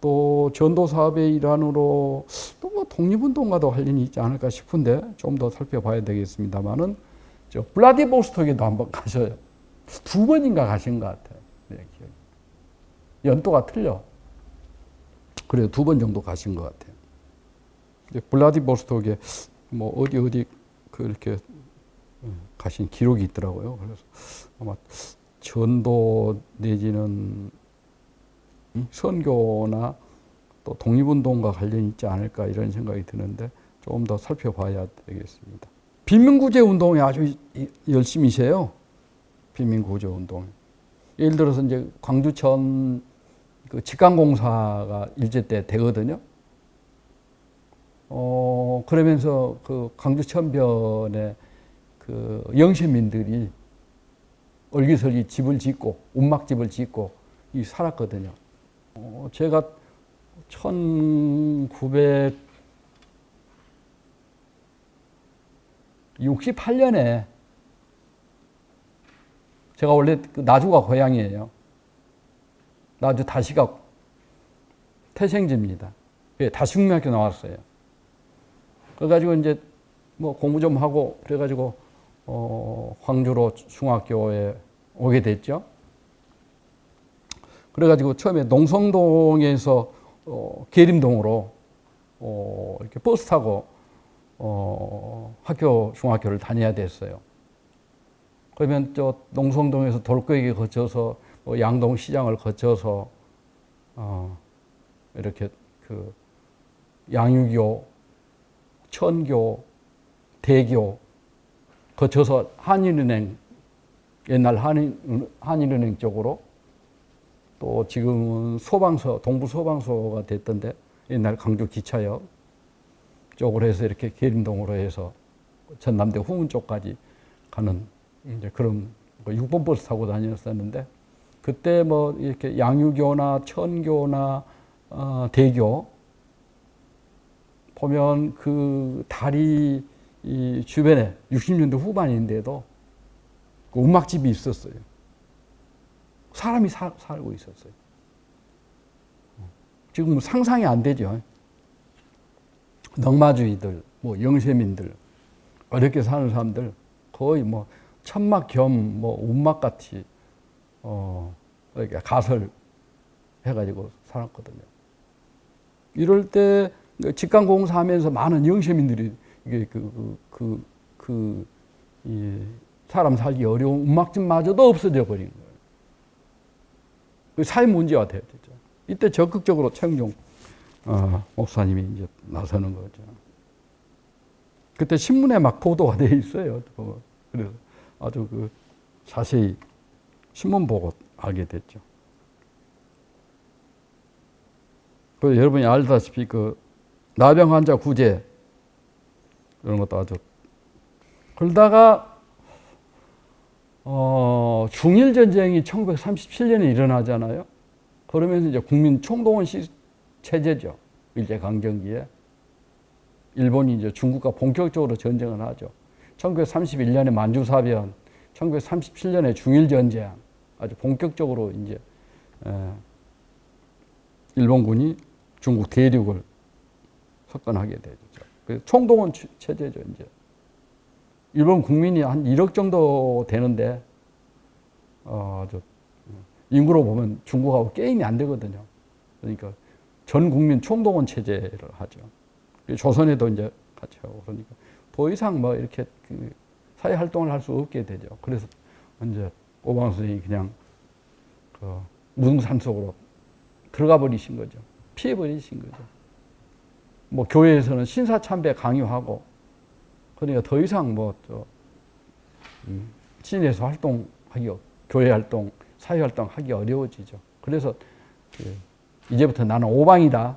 또 전도 사업의 일환으로 또 뭐 독립운동과도 관련이 있지 않을까 싶은데 좀 더 살펴봐야 되겠습니다만은 저 블라디보스토크에도 한번 가셔요. 2번인가 가신 것 같아요. 네, 연도가 틀려. 그래도 2번 정도 가신 것 같아요. 블라디보스토크에 뭐 어디 그렇게 가신 기록이 있더라고요. 그래서 아마 전도 내지는 선교나 또 독립운동과 관련이 있지 않을까 이런 생각이 드는데 조금 더 살펴봐야 되겠습니다. 빈민구제 운동에 아주 열심히세요. 빈민구제 운동. 예를 들어서 이제 광주천 그 직강공사가 일제 때 되거든요. 그러면서 그 광주천변에 그 영세민들이 얼기설기 집을 짓고 움막집을 짓고 살았거든요. 제가 1968년에 제가 원래 나주가 고향이에요. 나주 다시가 태생지입니다. 다시국민학교 나왔어요. 그래가지고 이제 뭐 공부 좀 하고 그래가지고 광주로 중학교에 오게 됐죠. 그래가지고 처음에 농성동에서 계림동으로 이렇게 버스 타고 중학교를 다녀야 됐어요. 그러면 저 농성동에서 돌고에게 거쳐서 양동시장을 거쳐서 이렇게 그 양유교, 천교, 대교 거쳐서 한인은행 옛날 한인은행 쪽으로 또 지금은 소방서 동부소방서가 됐던데 옛날 광주기차역 쪽으로 해서 이렇게 계림동으로 해서 전남대 후문 쪽까지 가는 이제 그런 6번 버스 타고 다녔었는데 그때 뭐 이렇게 양유교나 천교나 대교 보면 그 다리 이 주변에 60년대 후반인데도 그 움막집이 있었어요. 사람이 살고 있었어요. 지금 상상이 안 되죠. 넉마주의들, 뭐 영세민들, 어렵게 사는 사람들 거의 뭐 천막 겸 뭐 움막같이 이렇게 가설 해가지고 살았거든요. 이럴 때 직강공사하면서 많은 영세민들이 이게 사람 살기 어려운 움막집마저도 없어져 버린 거예요. 그 사회 문제가 되었죠. 이때 적극적으로 최홍종 목사님이 이제 나서는 거죠. 그때 신문에 막 보도가 돼 있어요. 그래서 아주 자세히 신문 보고 알게 됐죠. 그리고 여러분이 알다시피 그 나병 환자 구제 이런 것도 아주 그러다가 중일 전쟁이 1937년에 일어나잖아요. 그러면서 이제 국민 총동원 체제죠. 일제 강점기에 일본이 이제 중국과 본격적으로 전쟁을 하죠. 1931년에 만주사변, 1937년에 중일 전쟁 아주 본격적으로 이제 일본군이 중국 대륙을 석권하게 되죠. 그 총동원 체제죠. 이제 일본 국민이 한 1억 정도 되는데 인구로 보면 중국하고 게임이 안 되거든요. 그러니까 전 국민 총동원 체제를 하죠. 조선에도 이제 같이 하고 그러니까 더 이상 뭐 이렇게 그 사회 활동을 할 수 없게 되죠. 그래서 이제 오방 선생이 그냥 그 무등산 속으로 들어가 버리신 거죠. 피해 버리신 거죠. 뭐 교회에서는 신사참배 강요하고 그러니까 더 이상 시내에서 활동하기 교회 활동, 사회 활동 하기 어려워지죠. 그래서 이제부터 나는 오방이다.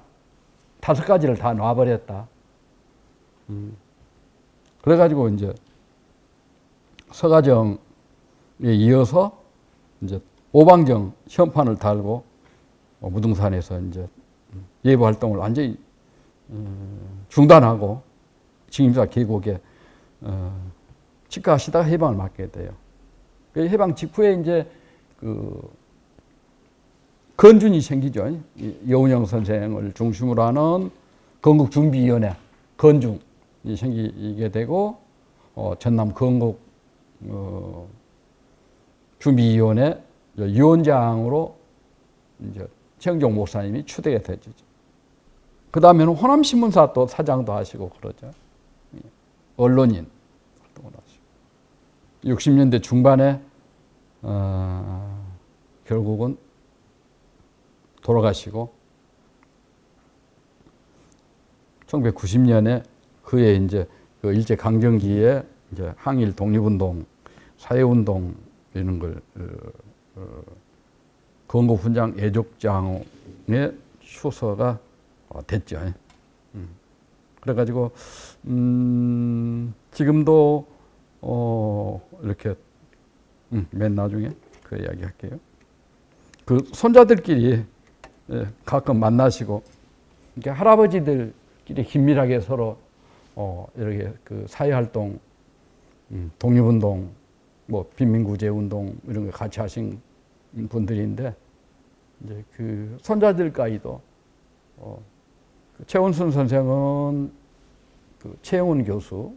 5가지를 다 놔버렸다. 그래가지고 이제 서가정에 이어서 이제 오방정 현판을 달고 무등산에서 이제 예보 활동을 완전히 중단하고 징임사 계곡에 직가하시다가 해방을 맞게 돼요. 그 해방 직후에 이제 그 건준이 생기죠. 여운형 선생을 중심으로 하는 건국준비위원회 건중이 생기게 되고 전남 건국 준비위원회 위원장으로 이제 최영종 목사님이 추대가 되죠. 그 다음에는 호남신문사 또 사장도 하시고 그러죠. 언론인 활동을 하시고 60년대 중반에 결국은 돌아가시고 1990년에 그해 이제 그 일제 강점기에 이제 항일 독립운동, 사회운동 이런 걸 건국훈장 애족장의 추서가 됐죠. 그래가지고 지금도 이렇게 맨 나중에 그 이야기 할게요. 그 손자들끼리 가끔 만나시고 이렇게 할아버지들끼리 긴밀하게 서로 이렇게 그 사회활동, 독립운동, 뭐 빈민구제운동 이런 거 같이 하신 분들인데 이제 그 손자들까지도 최원순 선생은 그 최영훈 교수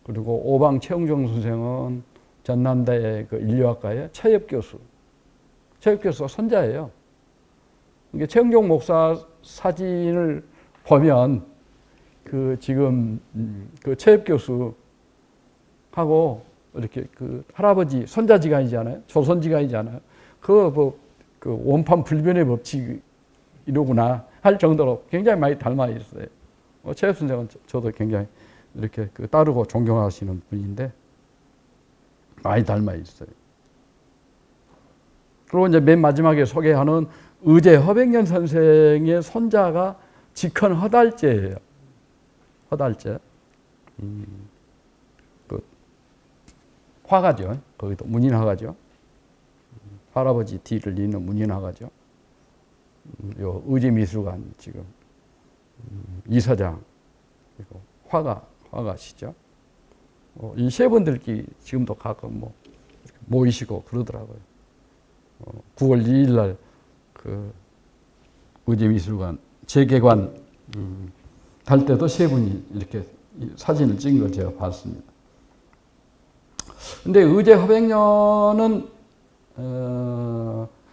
그리고 오방 최영종 선생은 전남대 그 인류학과의 최엽 교수. 최엽 교수가 손자예요. 이게 최영종 목사 사진을 보면 그 지금 그 최엽 교수하고 이렇게 그 할아버지 손자지간이잖아요. 조선지간이잖아요. 그 원판 불변의 법칙 이러구나 할 정도로 굉장히 많이 닮아 있어요. 최엽 선생은 저도 굉장히 이렇게 그 따르고 존경하시는 분인데 많이 닮아 있어요. 그리고 이제 맨 마지막에 소개하는 의제 허백년 선생의 손자가 직헌 허달제예요. 허달제. 그 화가죠. 거기도 문인화가죠. 할아버지 뒤를 잇는 문인화가죠. 요 의제미술관 지금 이사장 그리고 화가시죠. 이 세 분들끼리 지금도 가끔 뭐 모이시고 그러더라고요. 9월 2일 날 그 의제미술관 재개관 할 때도 세 분이 이렇게 사진을 찍은 걸 제가 봤습니다. 근데 의제 허백년은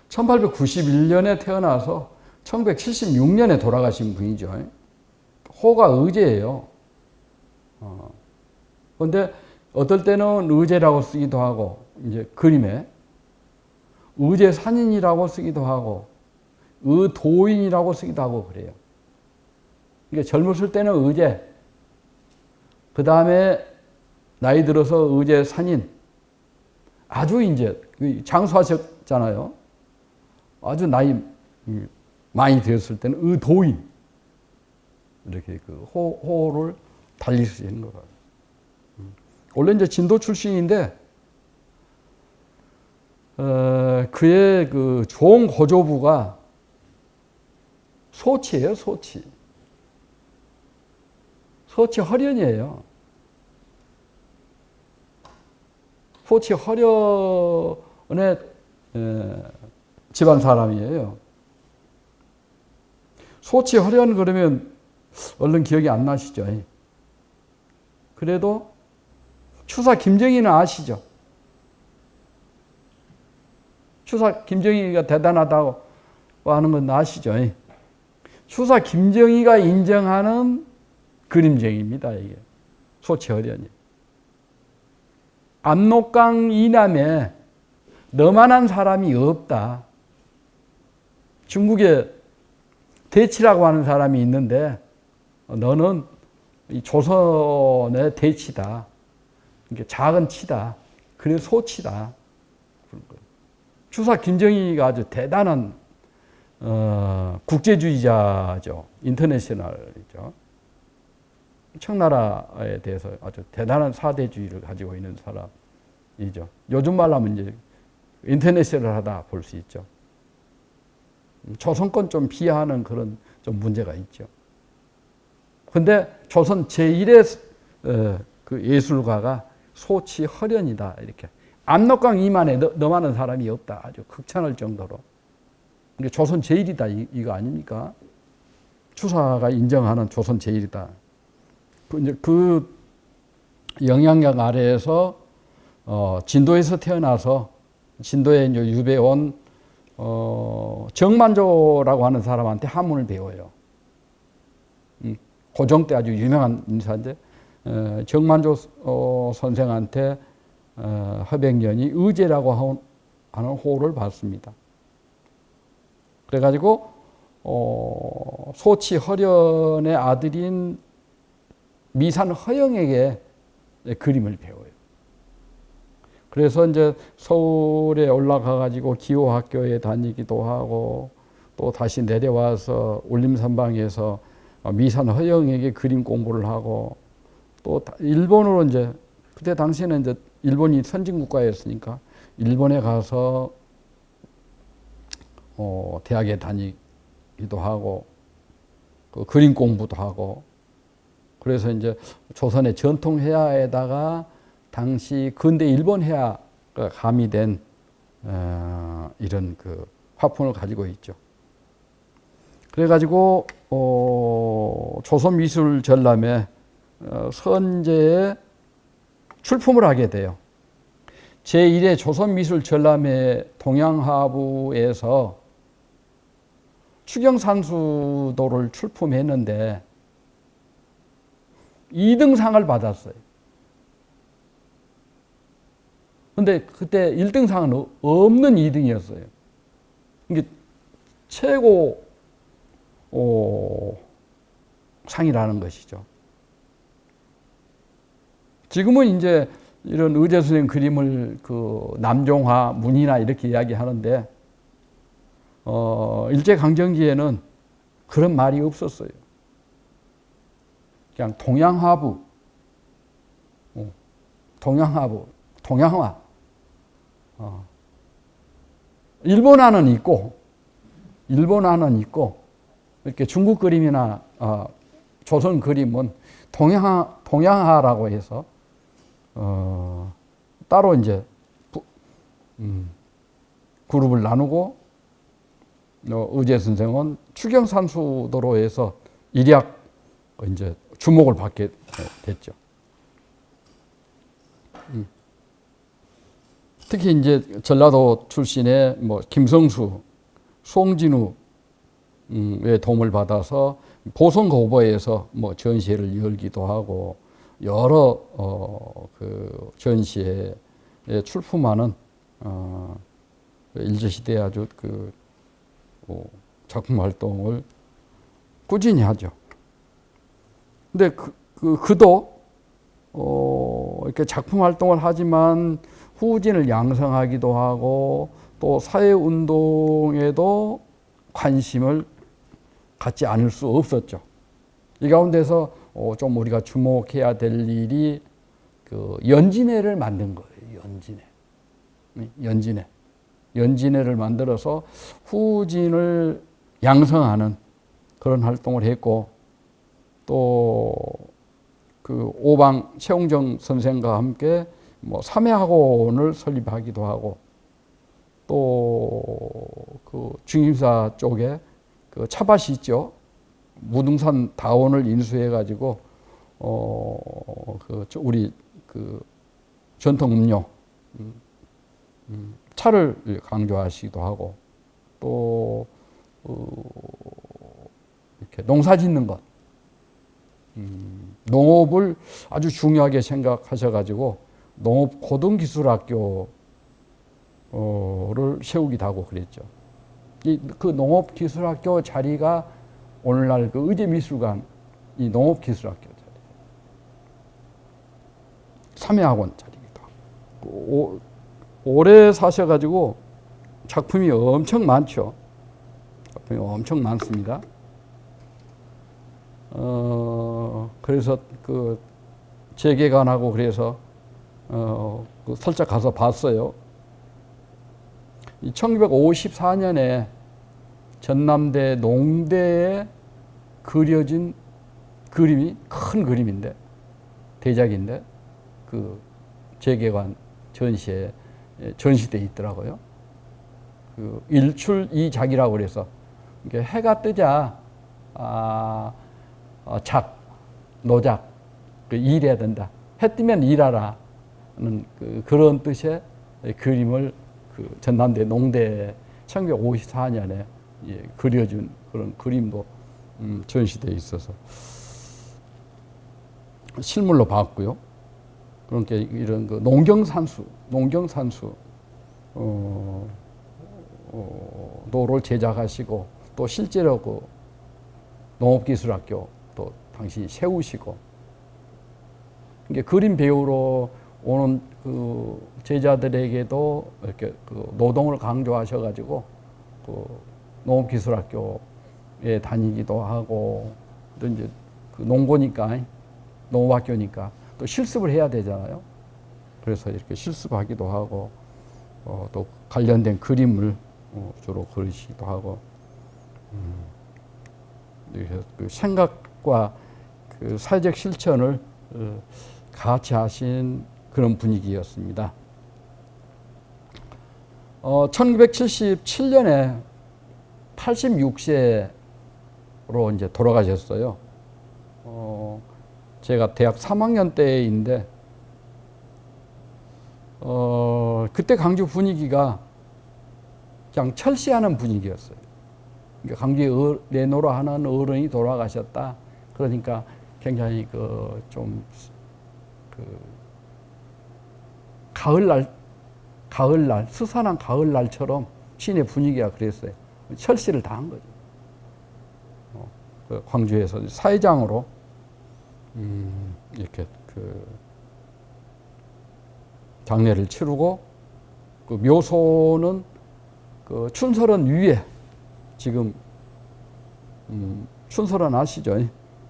1891년에 태어나서 1976년에 돌아가신 분이죠. 호가 의제예요. 그런데 어떨 때는 의제라고 쓰기도 하고 이제 그림에 의제산인이라고 쓰기도 하고 의도인이라고 쓰기도 하고 그래요. 그러니까 젊었을 때는 의제, 그 다음에 나이 들어서 의제산인, 아주 이제 장수하셨잖아요. 아주 나이 많이 되었을 때는 의도인 이렇게 그 호를 달리시는 거예요. 원래 이제 진도 출신인데 그의 그 종 고조부가 소치예요, 소치. 소치 허련이에요. 소치 허련의 집안 사람이에요. 소치 허련 그러면 얼른 기억이 안 나시죠? 그래도 추사 김정희는 아시죠? 추사 김정희가 대단하다고 하는 건 아시죠? 추사 김정희가 인정하는 그림쟁이입니다. 이게 소치허련이. 압록강 이남에 너만한 사람이 없다. 중국에 대치라고 하는 사람이 있는데 너는 이 조선의 대치다. 이게 작은 치다. 그래서 소치다. 추사 김정희가 아주 대단한 국제주의자죠. 인터내셔널이죠. 청나라에 대해서 아주 대단한 사대주의를 가지고 있는 사람이죠. 요즘 말로 하면 이제 인터내셔널하다 볼 수 있죠. 조선권 좀 비하하는 그런 좀 문제가 있죠. 근데 조선 제1의 그 예술가가 소치 허련이다. 이렇게. 압록강 이만에 너만한 사람이 없다. 아주 극찬할 정도로. 조선 제1이다. 이거 아닙니까? 추사가 인정하는 조선 제1이다. 그 영향력 아래에서 진도에서 태어나서 진도에 이제 유배 온 정만조라고 하는 사람한테 한문을 배워요. 고종 때 아주 유명한 인사인데 정만조 선생한테 허백년이 의제라고 하는 호를 받습니다. 그래가지고 소치 허련의 아들인 미산 허영에게 그림을 배워요. 그래서 이제 서울에 올라가가지고 기호학교에 다니기도 하고 또 다시 내려와서 울림산방에서 미산 허영에게 그림 공부를 하고 또 일본으로 이제 그때 당시에는 이제 일본이 선진국가였으니까 일본에 가서 대학에 다니기도 하고 그 그림 공부도 하고 그래서 이제 조선의 전통 회화에다가 당시 근대 일본 회화가 가미된 이런 그 화풍을 가지고 있죠. 그래가지고 조선미술전람회 선제에 출품을 하게 돼요. 제1회 조선미술전람회 동양하부에서 추경산수도를 출품했는데 2등상을 받았어요. 근데 그때 1등상은 없는 2등이었어요. 이게 최고 상이라는 것이죠. 지금은 이제 이런 의제 선생 그림을 그 남종화, 문이나 이렇게 이야기하는데 일제강점기에는 그런 말이 없었어요. 그냥 동양화부, 동양화부, 동양화. 일본화는 있고 이렇게 중국 그림이나 조선 그림은 동양화라고 해서 따로 이제 그룹을 나누고 의제 선생은 추경산수도로 해서 일약 이제 주목을 받게 됐죠. 특히 이제 전라도 출신의 뭐 김성수, 송진우의 도움을 받아서 보성고보에서 뭐 전시회를 열기도 하고 여러 그 전시회에 출품하는 일제시대에 아주 그 작품 활동을 꾸준히 하죠. 근데 그도 이렇게 작품 활동을 하지만 후진을 양성하기도 하고 또 사회운동에도 관심을 갖지 않을 수 없었죠. 이 가운데서 좀 우리가 주목해야 될 일이 그 연진회를 만든 거예요. 연진회를 만들어서 후진을 양성하는 그런 활동을 했고, 또 그 오방 최홍정 선생과 함께 뭐 삼해학원을 설립하기도 하고, 또 그 중임사 쪽에 그 차밭이 있죠. 무등산 다원을 인수해 가지고 그 우리 그 전통 음료 차를 강조하시기도 하고, 또 이렇게 농사 짓는 것, 농업을 아주 중요하게 생각하셔가지고 농업 고등기술학교를 세우기도 하고 그랬죠. 그 농업기술학교 자리가 오늘날 그 의제미술관 이 농업기술학교 자리, 삼해학원 자리기도 하고. 오래 사셔가지고 작품이 엄청 많죠. 작품이 엄청 많습니다. 그래서 그 재개관하고 그래서 그 살짝 가서 봤어요. 1954년에 전남대 농대에 그려진 그림이 큰 그림인데, 대작인데 그 재개관 전시에 전시돼 있더라고요. 그 일출이작이라고 그래서 이게 해가 뜨자 노작 일해야 된다. 해 뜨면 일하라는 그런 뜻의 그림을 그 전남대 농대에 1954년에 그려준 그런 그림도 전시되어 있어서 실물로 봤고요. 그러니까 이런 그 농경산수 도를 제작하시고, 또 실제로 그 농업기술학교 또 당시 세우시고, 그러니까 그림 배우러 오는 그 제자들에게도 이렇게 그 노동을 강조하셔가지고 그 농업기술학교에 다니기도 하고, 또 이제 그 농고니까 농업학교니까 또 실습을 해야 되잖아요. 그래서 이렇게 실습하기도 하고, 또 관련된 그림을 주로 그리시기도 하고, 그 생각과 그 사회적 실천을 같이 하신 그런 분위기였습니다. 1977년에 86세로 이제 돌아가셨어요. 제가 대학 3학년 때인데, 그때 광주 분위기가 그냥 철시하는 분위기였어요. 그러니까 광주에 내노라 하는 어른이 돌아가셨다. 그러니까 굉장히 좀 가을날, 스산한 가을날처럼 시내 분위기가 그랬어요. 철시를 다 한 거죠. 광주에서 사회장으로 이렇게 장례를 치르고, 그 묘소는 그 춘설원 위에, 지금 춘설원 아시죠?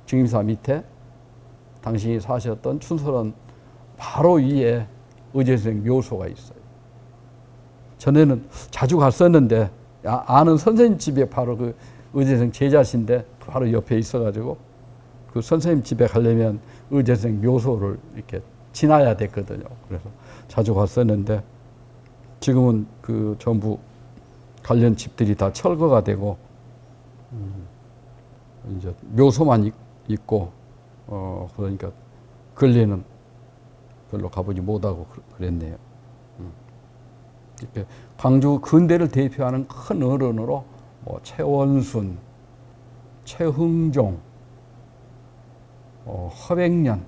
중임사 밑에 당신이 사셨던 춘설원 바로 위에 의제선생 묘소가 있어요. 전에는 자주 갔었는데, 아는 선생님 집에 바로 그 의제선생 제자신데 바로 옆에 있어가지고 그 선생님 집에 가려면 의제선생 묘소를 이렇게 지나야 됐거든요. 그래서 자주 갔었는데, 지금은 그 전부 관련 집들이 다 철거가 되고 이제 묘소만 있고, 그러니까 근래는 별로 가보지 못하고 그랬네요. 이렇게 광주 근대를 대표하는 큰 어른으로 뭐 최원순, 최흥종, 허백년,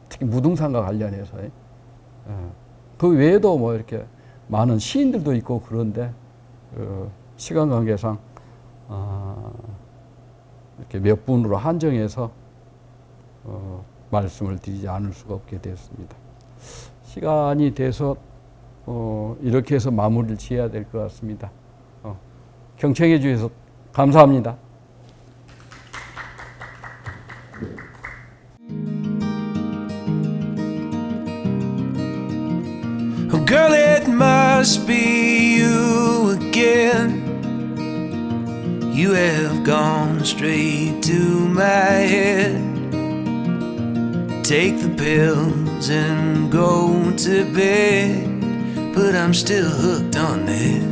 특히 무등산과 관련해서 그 외에도 뭐 이렇게 많은 시인들도 있고 그런데 시간 관계상 이렇게 몇 분으로 한정해서 말씀을 드리지 않을 수가 없게 되었습니다. 시간이 돼서 이렇게 해서 마무리를 지어야 될 것 같습니다. 경청해 주셔서 감사합니다. Oh girl, it must be you again. You have gone straight to my head. Take the pills and go to bed, but I'm still hooked on this.